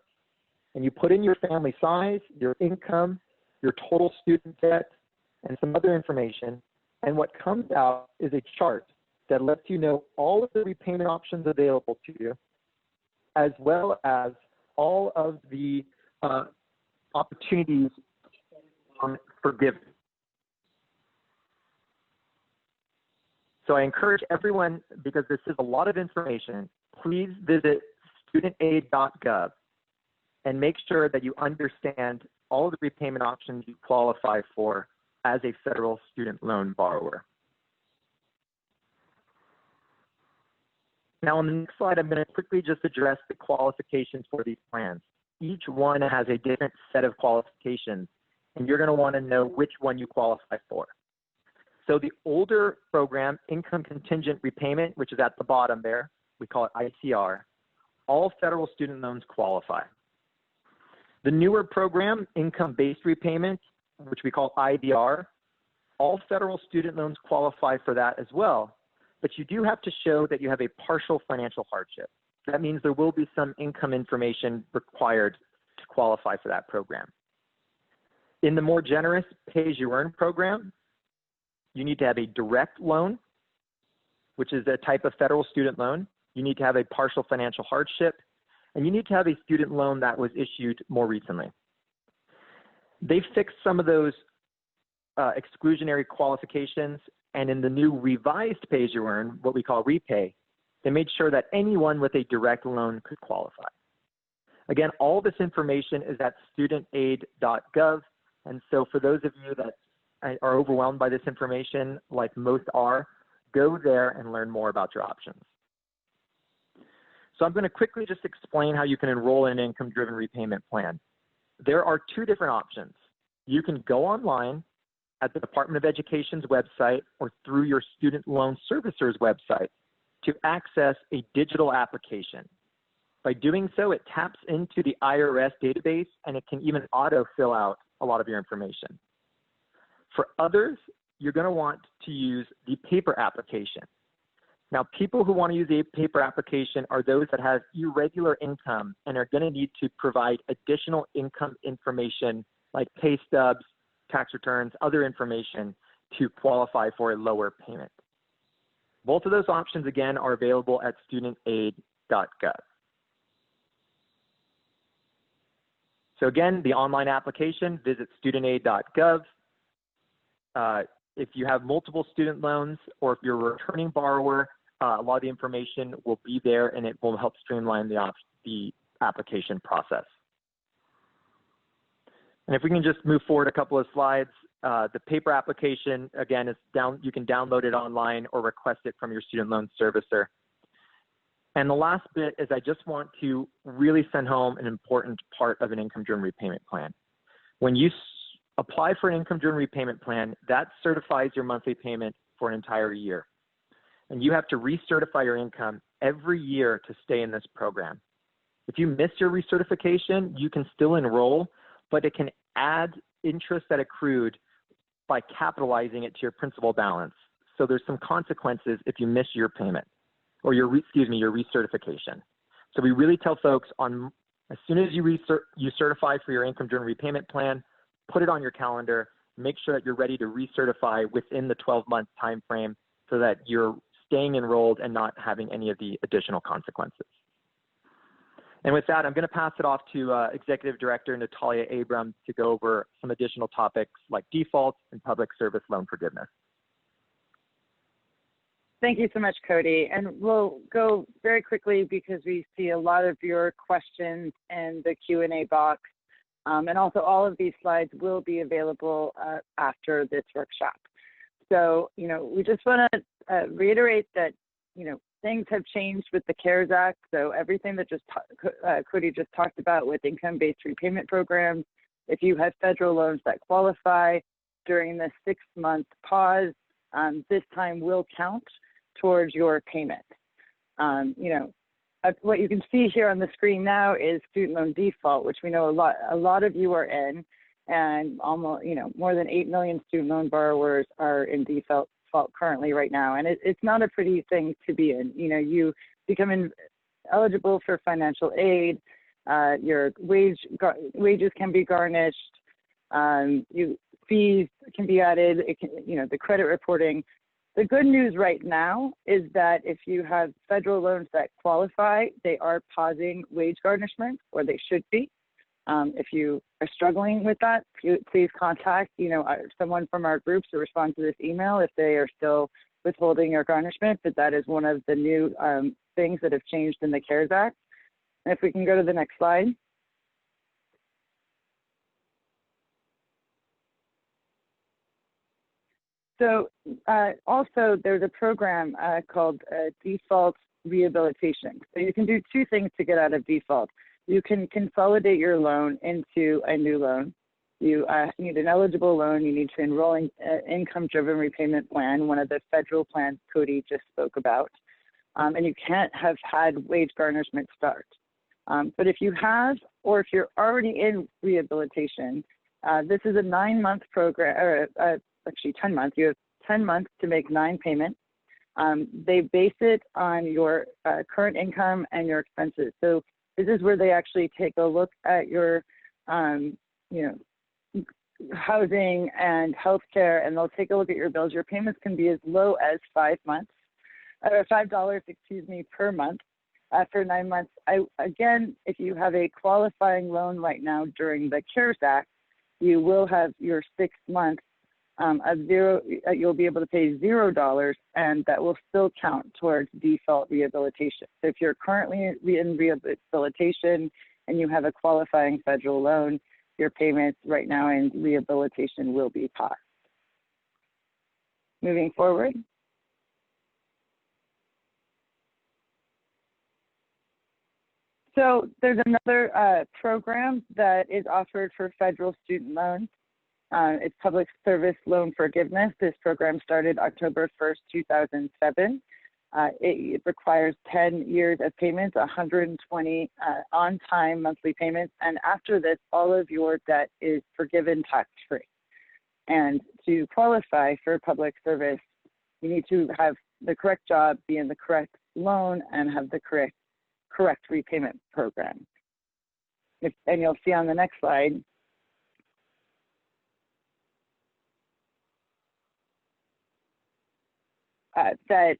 And you put in your family size, your income, your total student debt, and some other information. And what comes out is a chart that lets you know all of the repayment options available to you, as well as all of the opportunities for forgiveness. So I encourage everyone, because this is a lot of information, please visit studentaid.gov and make sure that you understand all of the repayment options you qualify for as a federal student loan borrower. Now on the next slide, I'm going to quickly just address the qualifications for these plans. Each one has a different set of qualifications, and you're going to want to know which one you qualify for. So the older program, Income Contingent Repayment, which is at the bottom there, we call it ICR, all federal student loans qualify. The newer program, Income-Based Repayment, which we call IDR, all federal student loans qualify for that as well, but you do have to show that you have a partial financial hardship. That means there will be some income information required to qualify for that program. In the more generous pay-as-you-earn program, you need to have a direct loan, which is a type of federal student loan. You need to have a partial financial hardship, and you need to have a student loan that was issued more recently. They fixed some of those exclusionary qualifications, and in the new revised pay-as-you-earn, what we call repay, they made sure that anyone with a direct loan could qualify. Again, all this information is at studentaid.gov, and so for those of you that are overwhelmed by this information, like most are, go there and learn more about your options. So I'm going to quickly just explain how you can enroll in an income-driven repayment plan. There are 2 different options. You can go online at the Department of Education's website or through your student loan servicer's website to access a digital application. By doing so, it taps into the IRS database, and it can even auto-fill out a lot of your information. For others, you're going to want to use the paper application. Now, people who want to use a paper application are those that have irregular income and are going to need to provide additional income information like pay stubs, tax returns, other information to qualify for a lower payment. Both of those options, again, are available at studentaid.gov. So again, the online application, visit studentaid.gov. If you have multiple student loans or if you're a returning borrower, a lot of the information will be there, and it will help streamline the application process. And if we can just move forward a couple of slides, the paper application, again, is you can download it online or request it from your student loan servicer. And the last bit is I just want to really send home an important part of an income-driven repayment plan. When you apply for an income-driven repayment plan, that certifies your monthly payment for an entire year. And you have to recertify your income every year to stay in this program. If you miss your recertification, you can still enroll, but it can add interest that accrued by capitalizing it to your principal balance. So there's some consequences if you miss your payment or your recertification. So we really tell folks as soon as you certify for your income-driven repayment plan, put it on your calendar, make sure that you're ready to recertify within the 12-month time frame so that you're staying enrolled and not having any of the additional consequences. And with that, I'm going to pass it off to Executive Director Natalia Abrams to go over some additional topics like defaults and public service loan forgiveness. Thank you so much, Cody. And we'll go very quickly because we see a lot of your questions in the Q&A box. And also all of these slides will be available after this workshop. So, we just want to reiterate that, things have changed with the CARES Act. So everything that Cody just talked about with income-based repayment programs, if you have federal loans that qualify during the 6-month pause, this time will count towards your payment. What you can see here on the screen now is student loan default, which we know a lot of you are in, and almost, more than 8 million student loan borrowers are in default currently right now. And it's not a pretty thing to be in. You become eligible for financial aid, your wages can be garnished, fees can be added, the credit reporting. The good news right now is that if you have federal loans that qualify, they are pausing wage garnishment, or they should be. If you are struggling with that, please contact someone from our groups to respond to this email if they are still withholding your garnishment. But that is one of the new things that have changed in the CARES Act. And if we can go to the next slide. So also there's a program called default rehabilitation. So you can do two things to get out of default. You can consolidate your loan into a new loan. You need an eligible loan. You need to enroll in income-driven repayment plan, one of the federal plans Cody just spoke about. And you can't have had wage garnishment start. But if you have, or if you're already in rehabilitation, this is a 9-month program, or actually 10 months. You have 10 months to make 9 payments. They base it on your current income and your expenses. So this is where they actually take a look at your, housing and healthcare, and they'll take a look at your bills. Your payments can be as low as $5 per month for 9 months. Again, if you have a qualifying loan right now during the CARES Act, you will have your 6 months of zero. You'll be able to pay $0, and that will still count towards default rehabilitation. So if you're currently in rehabilitation and you have a qualifying federal loan, your payments right now in rehabilitation will be paused. Moving forward. So there's another program that is offered for federal student loans. It's Public Service Loan Forgiveness. This program started October 1st, 2007. It requires 10 years of payments, 120 on-time monthly payments, and after this, all of your debt is forgiven tax-free. And to qualify for public service, you need to have the correct job, be in the correct loan, and have the correct repayment program. And you'll see on the next slide, that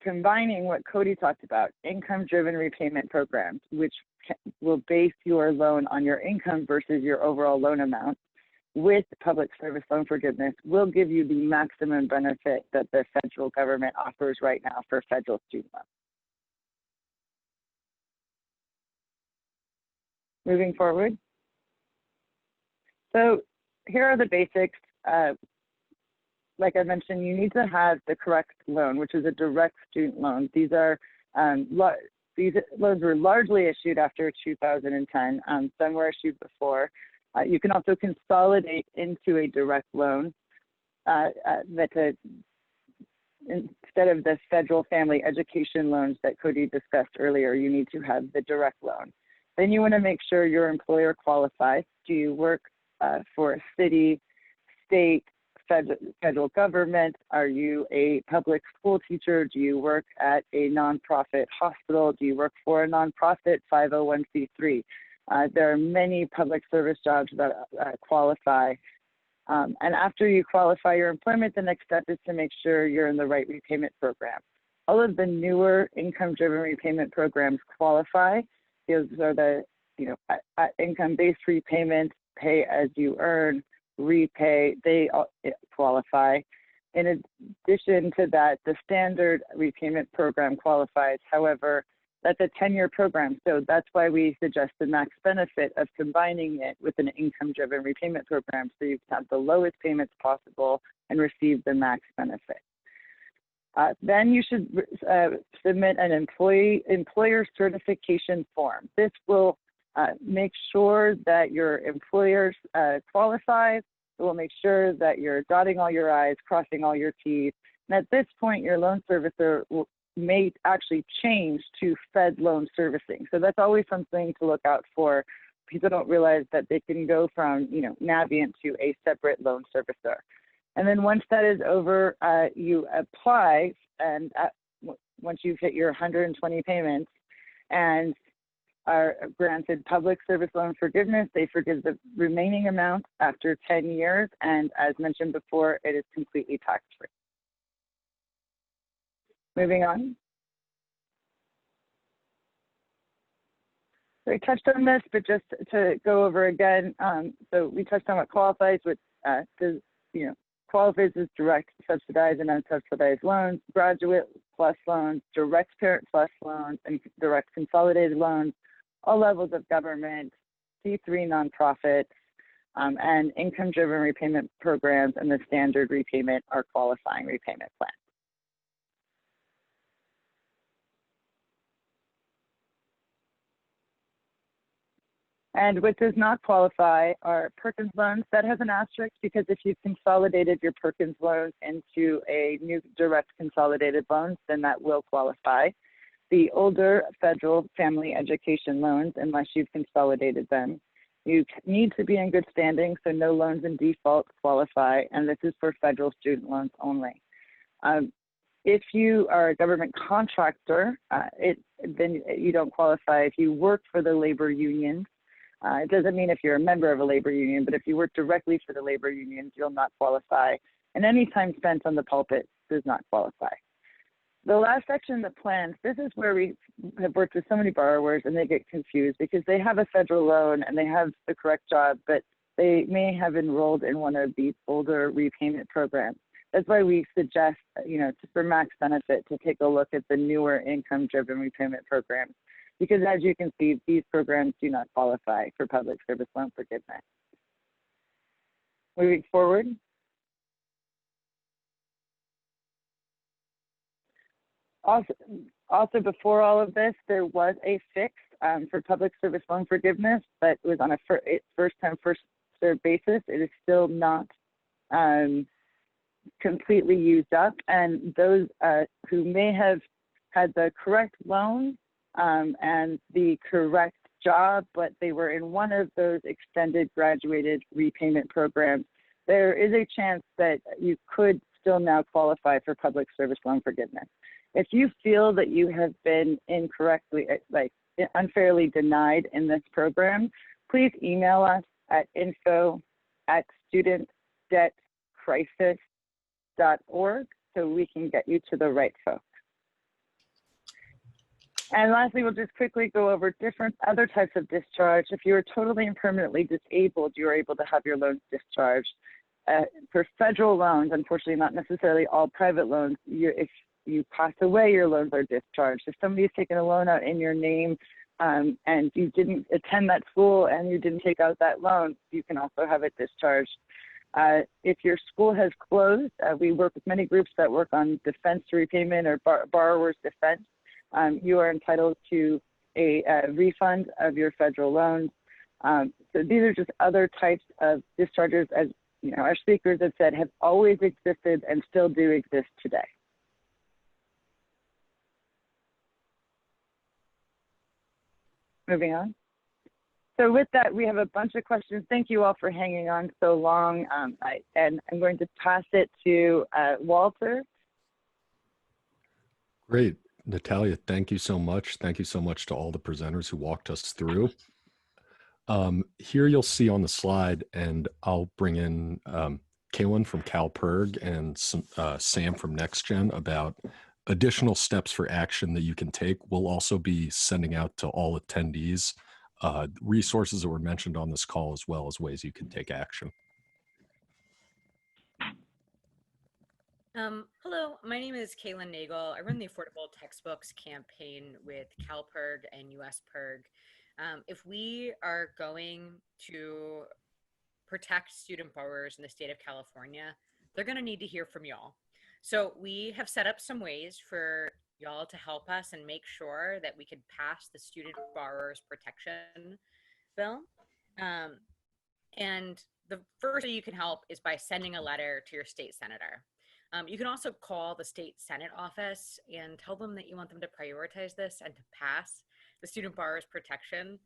combining what Cody talked about, income-driven repayment programs, which will base your loan on your income versus your overall loan amount, with public service loan forgiveness, will give you the maximum benefit that the federal government offers right now for federal student loans. Moving forward. So here are the basics. Like I mentioned, you need to have the correct loan, which is a direct student loan. These are these loans were largely issued after 2010. Some were issued before. You can also consolidate into a direct loan instead of the federal family education loans that Cody discussed earlier. You need to have the direct loan. Then you want to make sure your employer qualifies. Do you work for a city, state, federal government? Are you a public school teacher? Do you work at a nonprofit hospital? Do you work for a nonprofit 501c3? There are many public service jobs that qualify. And after you qualify your employment, the next step is to make sure you're in the right repayment program. All of the newer income-driven repayment programs qualify, those are the, income-based repayments, pay as you earn, repay, they all qualify. In addition to that, the standard repayment program qualifies. However, that's a 10-year program, so that's why we suggest the max benefit of combining it with an income-driven repayment program, so you can have the lowest payments possible and receive the max benefit. Then you should submit an employer certification form. This will make sure that your employers qualify. It will make sure that you're dotting all your I's, crossing all your T's. And at this point, your loan servicer may actually change to Fed loan servicing. So that's always something to look out for. People don't realize that they can go from, Navient to a separate loan servicer. And then once that is over, you apply, and once you've hit your 120 payments and are granted public service loan forgiveness, they forgive the remaining amount after 10 years. And as mentioned before, it is completely tax-free. Moving on. So we touched on this, but just to go over again, so we touched on what qualifies, which does, qualifies as direct subsidized and unsubsidized loans, graduate plus loans, direct parent plus loans, and direct consolidated loans, all levels of government, C3 nonprofits, and income-driven repayment programs and the standard repayment are qualifying repayment plans. And what does not qualify are Perkins loans. That has an asterisk because if you've consolidated your Perkins loans into a new direct consolidated loans, then that will qualify. The older federal family education loans, unless you've consolidated them, you need to be in good standing, so no loans in default qualify, and this is for federal student loans only. If you are a government contractor, then you don't qualify. If you work for the labor unions, it doesn't mean if you're a member of a labor union, but if you work directly for the labor unions, you'll not qualify. And any time spent on the pulpit does not qualify. The last section, the plans, this is where we have worked with so many borrowers and they get confused because they have a federal loan and they have the correct job, but they may have enrolled in one of these older repayment programs. That's why we suggest, for max benefit, to take a look at the newer income-driven repayment programs. Because as you can see, these programs do not qualify for public service loan forgiveness. Moving forward. Also before all of this, there was a fix for public service loan forgiveness, but it was on a first come, first served basis. It is still not completely used up. And those who may have had the correct loan and the correct job, but they were in one of those extended graduated repayment programs, there is a chance that you could still now qualify for public service loan forgiveness. If you feel that you have been incorrectly, unfairly denied in this program, please email us at info@studentdebtcrisis.org so we can get you to the right folks. And lastly, we'll just quickly go over different other types of discharge. If you are totally and permanently disabled, you are able to have your loans discharged. For federal loans, unfortunately, not necessarily all private loans, if you pass away, your loans are discharged. If somebody's taken a loan out in your name and you didn't attend that school and you didn't take out that loan, you can also have it discharged. If your school has closed, we work with many groups that work on defense to repayment or borrower's defense. You are entitled to a refund of your federal loans. So these are just other types of discharges, as our speakers have said, have always existed and still do exist today. Moving on. So with that, we have a bunch of questions. Thank you all for hanging on so long. And I'm going to pass it to Walter. Great. Natalia, thank you so much. Thank you so much to all the presenters who walked us through. Here you'll see on the slide, and I'll bring in Kaylin from CalPERG and Sam from NextGen about additional steps for action that you can take. We'll also be sending out to all attendees resources that were mentioned on this call, as well as ways you can take action. Hello, my name is Kaylin Nagel. I run the Affordable Textbooks campaign with CalPIRG and USPIRG. If we are going to protect student borrowers in the state of California, they're going to need to hear from y'all. So we have set up some ways for y'all to help us and make sure that we could pass the Student Borrowers Protection Bill. And the first way you can help is by sending a letter to your state senator. You can also call the state Senate office and tell them that you want them to prioritize this and to pass the Student Borrowers Protection,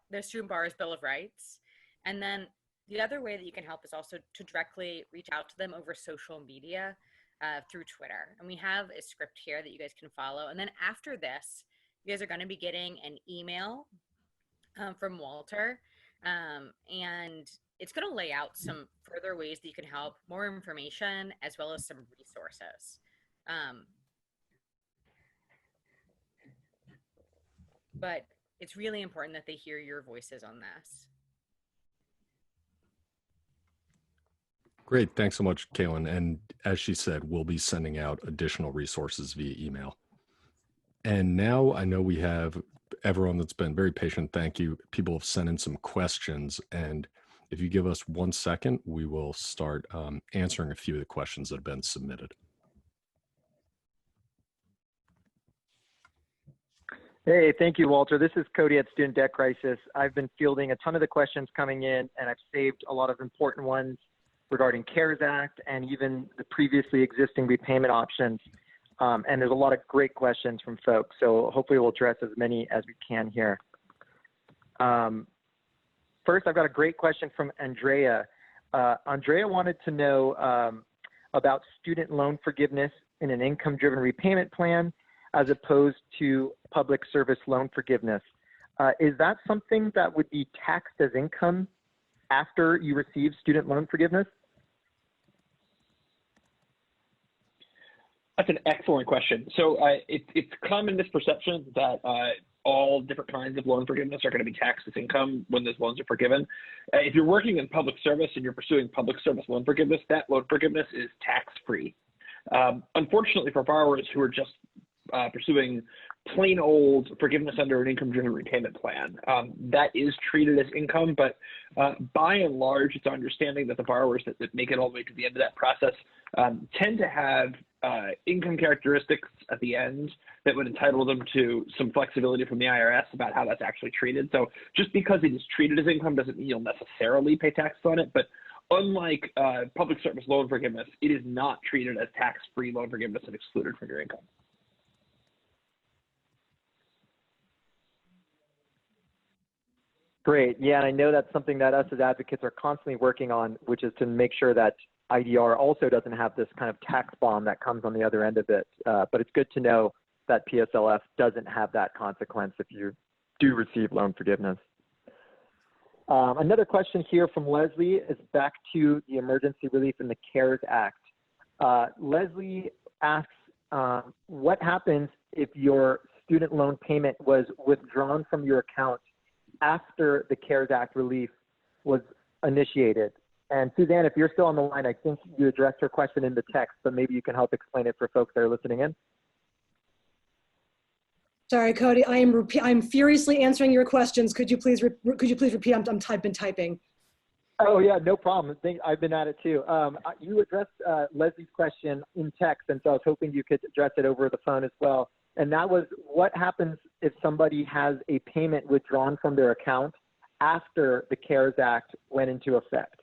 the Student Borrowers Bill of Rights. And then the other way that you can help is also to directly reach out to them over social media through Twitter. And we have a script here that you guys can follow. And then after this, you guys are going to be getting an email from Walter. And it's going to lay out some further ways that you can help, more information, as well as some resources. But it's really important that they hear your voices on this. Great. Thanks so much, Kaylin. And as she said, we'll be sending out additional resources via email. And now I know we have everyone that's been very patient. Thank you. People have sent in some questions. And if you give us 1 second, we will start answering a few of the questions that have been submitted. Hey, thank you, Walter. This is Cody at Student Debt Crisis. I've been fielding a ton of the questions coming in, and I've saved a lot of important ones regarding CARES Act and even the previously existing repayment options. And there's a lot of great questions from folks, so hopefully we'll address as many as we can here. First, I've got a great question from Andrea. Andrea wanted to know about student loan forgiveness in an income-driven repayment plan as opposed to public service loan forgiveness. Is that something that would be taxed as income after you receive student loan forgiveness? That's an excellent question. So it's common misperception that all different kinds of loan forgiveness are going to be taxed as income when those loans are forgiven. If you're working in public service and you're pursuing public service loan forgiveness, that loan forgiveness is tax-free. Unfortunately, for borrowers who are just pursuing plain old forgiveness under an income-driven repayment plan, that is treated as income, but by and large, it's our understanding that the borrowers that make it all the way to the end of that process tend to have income characteristics at the end that would entitle them to some flexibility from the IRS about how that's actually treated. So just because it is treated as income doesn't mean you'll necessarily pay taxes on it, but unlike public service loan forgiveness, it is not treated as tax-free loan forgiveness and excluded from your income. Great. Yeah, and I know that's something that us as advocates are constantly working on, which is to make sure that IDR also doesn't have this kind of tax bomb that comes on the other end of it. But it's good to know that PSLF doesn't have that consequence if you do receive loan forgiveness. Another question here from Leslie is back to the emergency relief in the CARES Act. Leslie asks, what happens if your student loan payment was withdrawn from your account after the CARES Act relief was initiated? And Suzanne, if you're still on the line, I think you addressed her question in the text, but maybe you can help explain it for folks that are listening in. Sorry, Cody, I'm furiously answering your questions. Could you please repeat? I've been typing. Oh yeah, no problem. I've been at it too. You addressed Leslie's question in text, and so I was hoping you could address it over the phone as well. And that was, what happens if somebody has a payment withdrawn from their account after the CARES Act went into effect?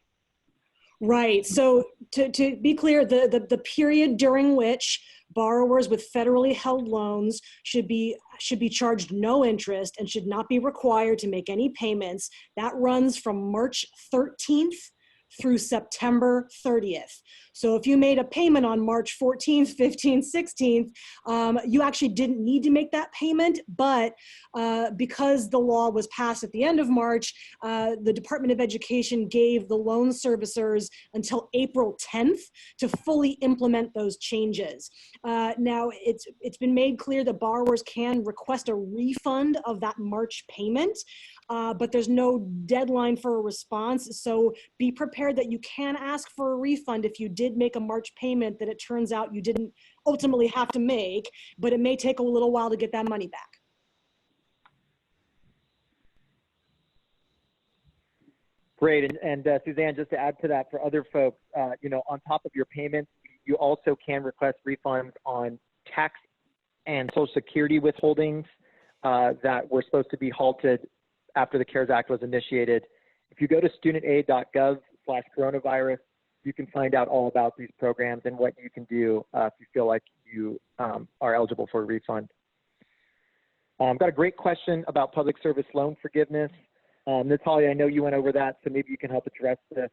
Right. So to be clear, the period during which borrowers with federally held loans should be charged no interest and should not be required to make any payments, that runs from March 13th through September 30th. So if you made a payment on March 14th, 15th, 16th, you actually didn't need to make that payment, but because the law was passed at the end of March, the Department of Education gave the loan servicers until April 10th to fully implement those changes. Now, it's been made clear that borrowers can request a refund of that March payment, but there's no deadline for a response. So be prepared that you can ask for a refund if you did make a March payment that it turns out you didn't ultimately have to make, but it may take a little while to get that money back. Great, and Suzanne, just to add to that for other folks, you know, on top of your payments, you also can request refunds on tax and Social Security withholdings that were supposed to be halted after the CARES Act was initiated. If you go to studentaid.gov/coronavirus, you can find out all about these programs and what you can do if you feel like you are eligible for a refund. I've got a great question about public service loan forgiveness. Natalia, I know you went over that, so maybe you can help address this.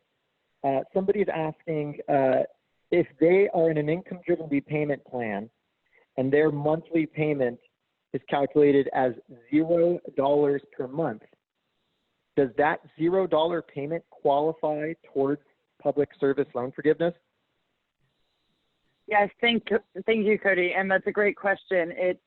Somebody's asking if they are in an income-driven repayment plan and their monthly payment is calculated as $0 per month, does that $0 payment qualify towards public service loan forgiveness? Yes, thank you, Cody, and that's a great question. It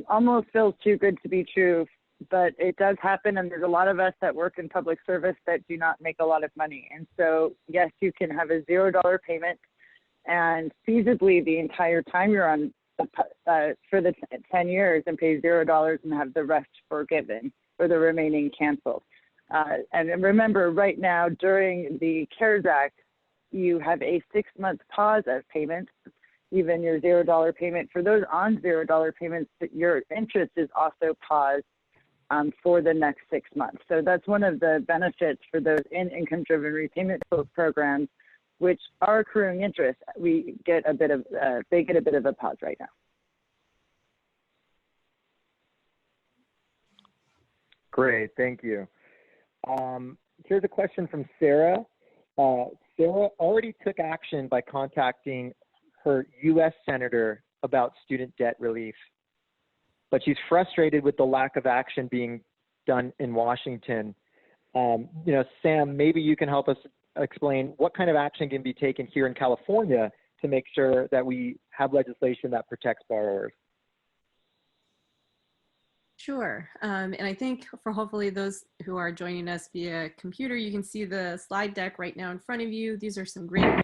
almost feels too good to be true, but it does happen, and there's a lot of us that work in public service that do not make a lot of money. And so, yes, you can have a $0 payment, and feasibly the entire time you're on for the 10 years and pay $0 and have the rest forgiven or the remaining canceled. And remember, right now during the CARES Act, you have a 6-month pause of payments, even your $0 payment. For those on $0 payments, your interest is also paused for the next 6 months. So that's one of the benefits for those in income-driven repayment programs, which are accruing interest. We get a bit of they get a bit of a pause right now. Great, thank you. Here's a question from Sarah. Sarah already took action by contacting her U.S. senator about student debt relief, but she's frustrated with the lack of action being done in Washington. You know, Sam, maybe you can help us explain what kind of action can be taken here in California to make sure that we have legislation that protects borrowers. Sure. And I think for hopefully those who are joining us via computer, you can see the slide deck right now in front of you. These are some great ways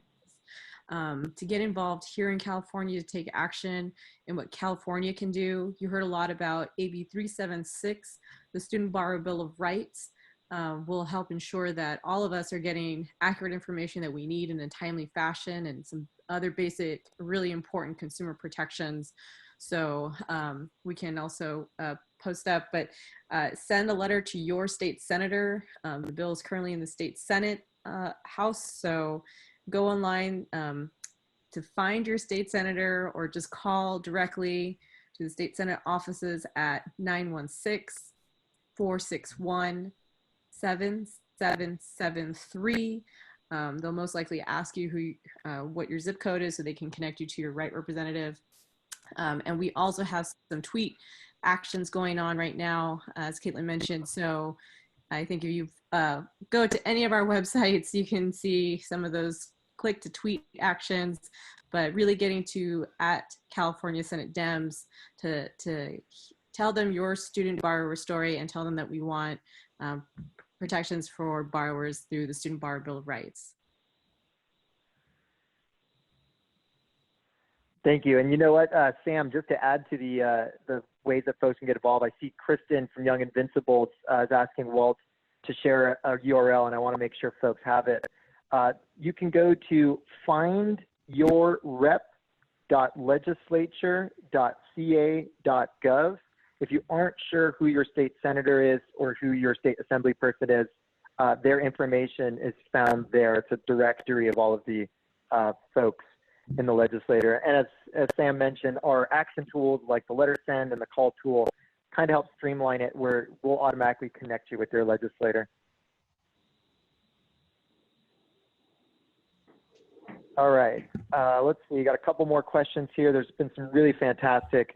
to get involved here in California, to take action in what California can do. You heard a lot about AB 376, the Student Borrower Bill of Rights. Will help ensure that all of us are getting accurate information that we need in a timely fashion, and some other basic, really important consumer protections. So we can also post up, but send a letter to your state senator. The bill is currently in the state Senate House, so go online to find your state senator, or just call directly to the state Senate offices at 916-461-7773. They'll most likely ask you what your zip code is so they can connect you to your right representative. And we also have some tweet actions going on right now, as Caitlin mentioned. So I think if you go to any of our websites, you can see some of those click to tweet actions, but really getting to @California Senate Dems to tell them your student borrower story and tell them that we want protections for borrowers through the Student Borrower Bill of Rights. Thank you. And you know what, Sam, just to add to the ways that folks can get involved, I see Kristen from Young Invincibles is asking Walt to share a URL, and I want to make sure folks have it. You can go to findyourrep.legislature.ca.gov. If you aren't sure who your state senator is or who your state assembly person is, their information is found there. It's a directory of all of the folks in the legislature. And as Sam mentioned, our action tools like the letter send and the call tool kind of help streamline it, where we'll automatically connect you with your legislator. All right, let's see, you got a couple more questions here. There's been some really fantastic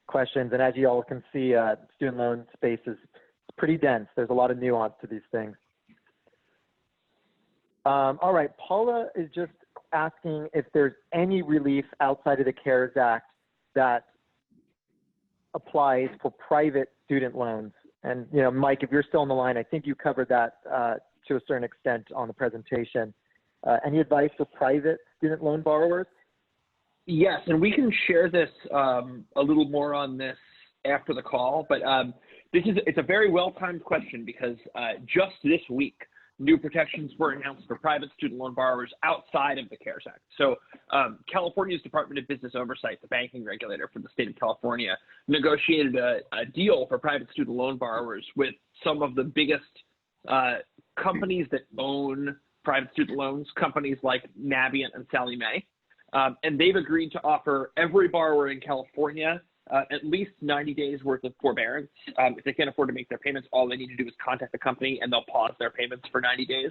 questions, and as you all can see, student loan space is pretty dense. There's a lot of nuance to these things. All right, Paula is just asking if there's any relief outside of the CARES Act that applies for private student loans. And, you know, Mike, if you're still on the line, I think you covered that to a certain extent on the presentation. Any advice for private student loan borrowers? Yes, and we can share this a little more on this after the call, but it's a very well-timed question because just this week, new protections were announced for private student loan borrowers outside of the CARES Act. So California's Department of Business Oversight, the banking regulator for the state of California, negotiated a deal for private student loan borrowers with some of the biggest companies that own private student loans, companies like Navient and Sallie Mae. And they've agreed to offer every borrower in California at least 90 days worth of forbearance. If they can't afford to make their payments, all they need to do is contact the company and they'll pause their payments for 90 days.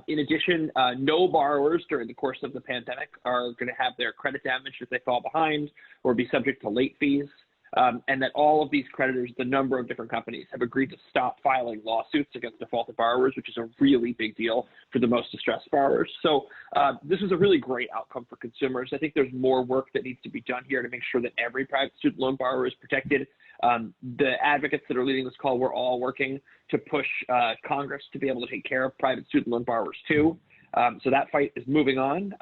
In addition, no borrowers during the course of the pandemic are going to have their credit damaged if they fall behind or be subject to late fees. And that all of these creditors, the number of different companies, have agreed to stop filing lawsuits against defaulted borrowers, which is a really big deal for the most distressed borrowers. So this is a really great outcome for consumers. I think there's more work that needs to be done here to make sure that every private student loan borrower is protected. The advocates that are leading this call, we're all working to push Congress to be able to take care of private student loan borrowers too. So that fight is moving on.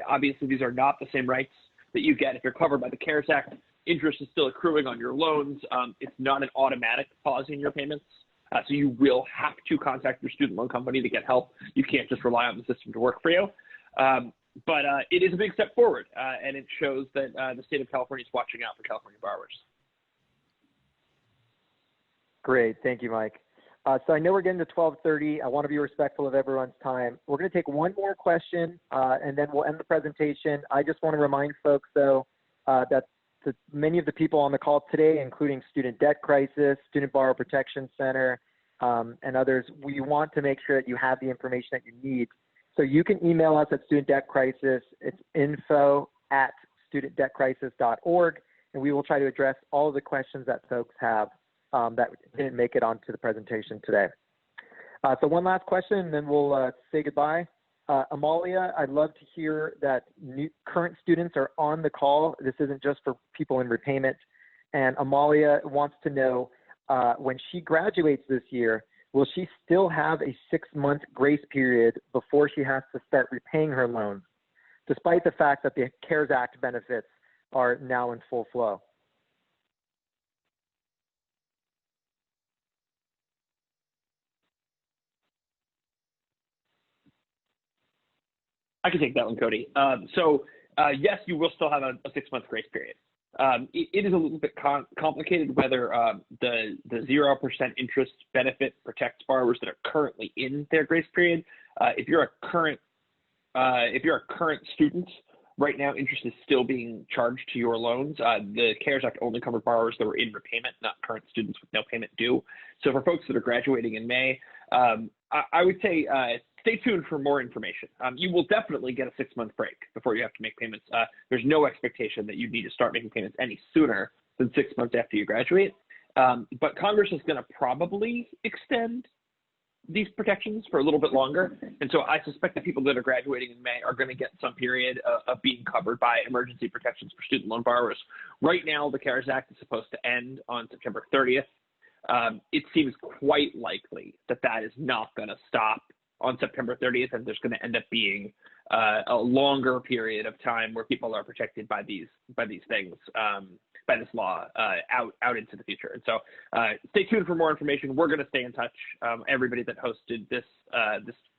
Obviously, these are not the same rights that you get if you're covered by the CARES Act. Interest is still accruing on your loans. It's not an automatic pause in your payments. So you will have to contact your student loan company to get help. You can't just rely on the system to work for you. But it is a big step forward, and it shows that the state of California is watching out for California borrowers. Great, thank you, Mike. So I know we're getting to 12:30. I want to be respectful of everyone's time. We're going to take one more question, and then we'll end the presentation. I just want to remind folks, though, that many of the people on the call today, including Student Debt Crisis, Student Borrower Protection Center, and others, we want to make sure that you have the information that you need. So you can email us at Student Debt Crisis. It's info@studentdebtcrisis.org, and we will try to address all of the questions that folks have that didn't make it onto the presentation today. So one last question, and then we'll say goodbye. Amalia, I'd love to hear that current students are on the call. This isn't just for people in repayment. And Amalia wants to know, when she graduates this year, will she still have a 6-month grace period before she has to start repaying her loans, despite the fact that the CARES Act benefits are now in full flow? I can take that one, Cody. Yes, you will still have a 6-month grace period. It is a little bit complicated whether the 0% interest benefit protects borrowers that are currently in their grace period. If you're a current student, right now interest is still being charged to your loans. The CARES Act only covered borrowers that were in repayment, not current students with no payment due. So for folks that are graduating in May, I would say stay tuned for more information. You will definitely get a 6-month break before you have to make payments. There's no expectation that you need to start making payments any sooner than 6 months after you graduate. But Congress is going to probably extend these protections for a little bit longer. And so I suspect that people that are graduating in May are going to get some period of being covered by emergency protections for student loan borrowers. Right now, the CARES Act is supposed to end on September 30th. It seems quite likely that that is not going to stop on September 30th, and there's going to end up being a longer period of time where people are protected by these things, by this law out into the future. And so stay tuned for more information. We're going to stay in touch. Everybody that hosted this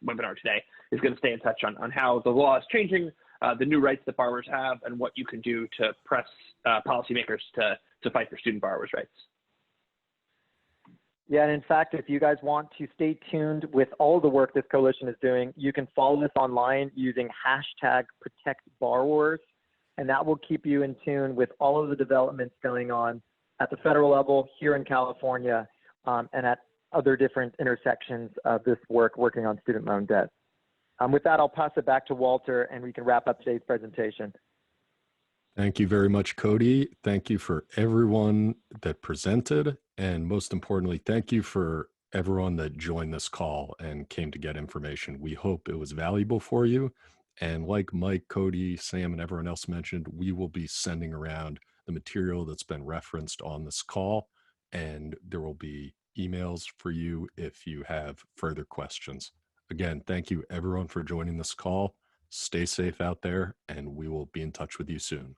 webinar today is going to stay in touch on how the law is changing, the new rights that borrowers have, and what you can do to press policymakers to fight for student borrowers' rights. Yeah, and in fact, if you guys want to stay tuned with all the work this coalition is doing, you can follow us online using #ProtectBorrowers, and that will keep you in tune with all of the developments going on at the federal level here in California and at other different intersections of this work working on student loan debt. With that, I'll pass it back to Walter and we can wrap up today's presentation. Thank you very much, Cody. Thank you for everyone that presented. And most importantly, thank you for everyone that joined this call and came to get information. We hope it was valuable for you. And like Mike, Cody, Sam, and everyone else mentioned, we will be sending around the material that's been referenced on this call. And there will be emails for you if you have further questions. Again, thank you everyone for joining this call. Stay safe out there, and we will be in touch with you soon.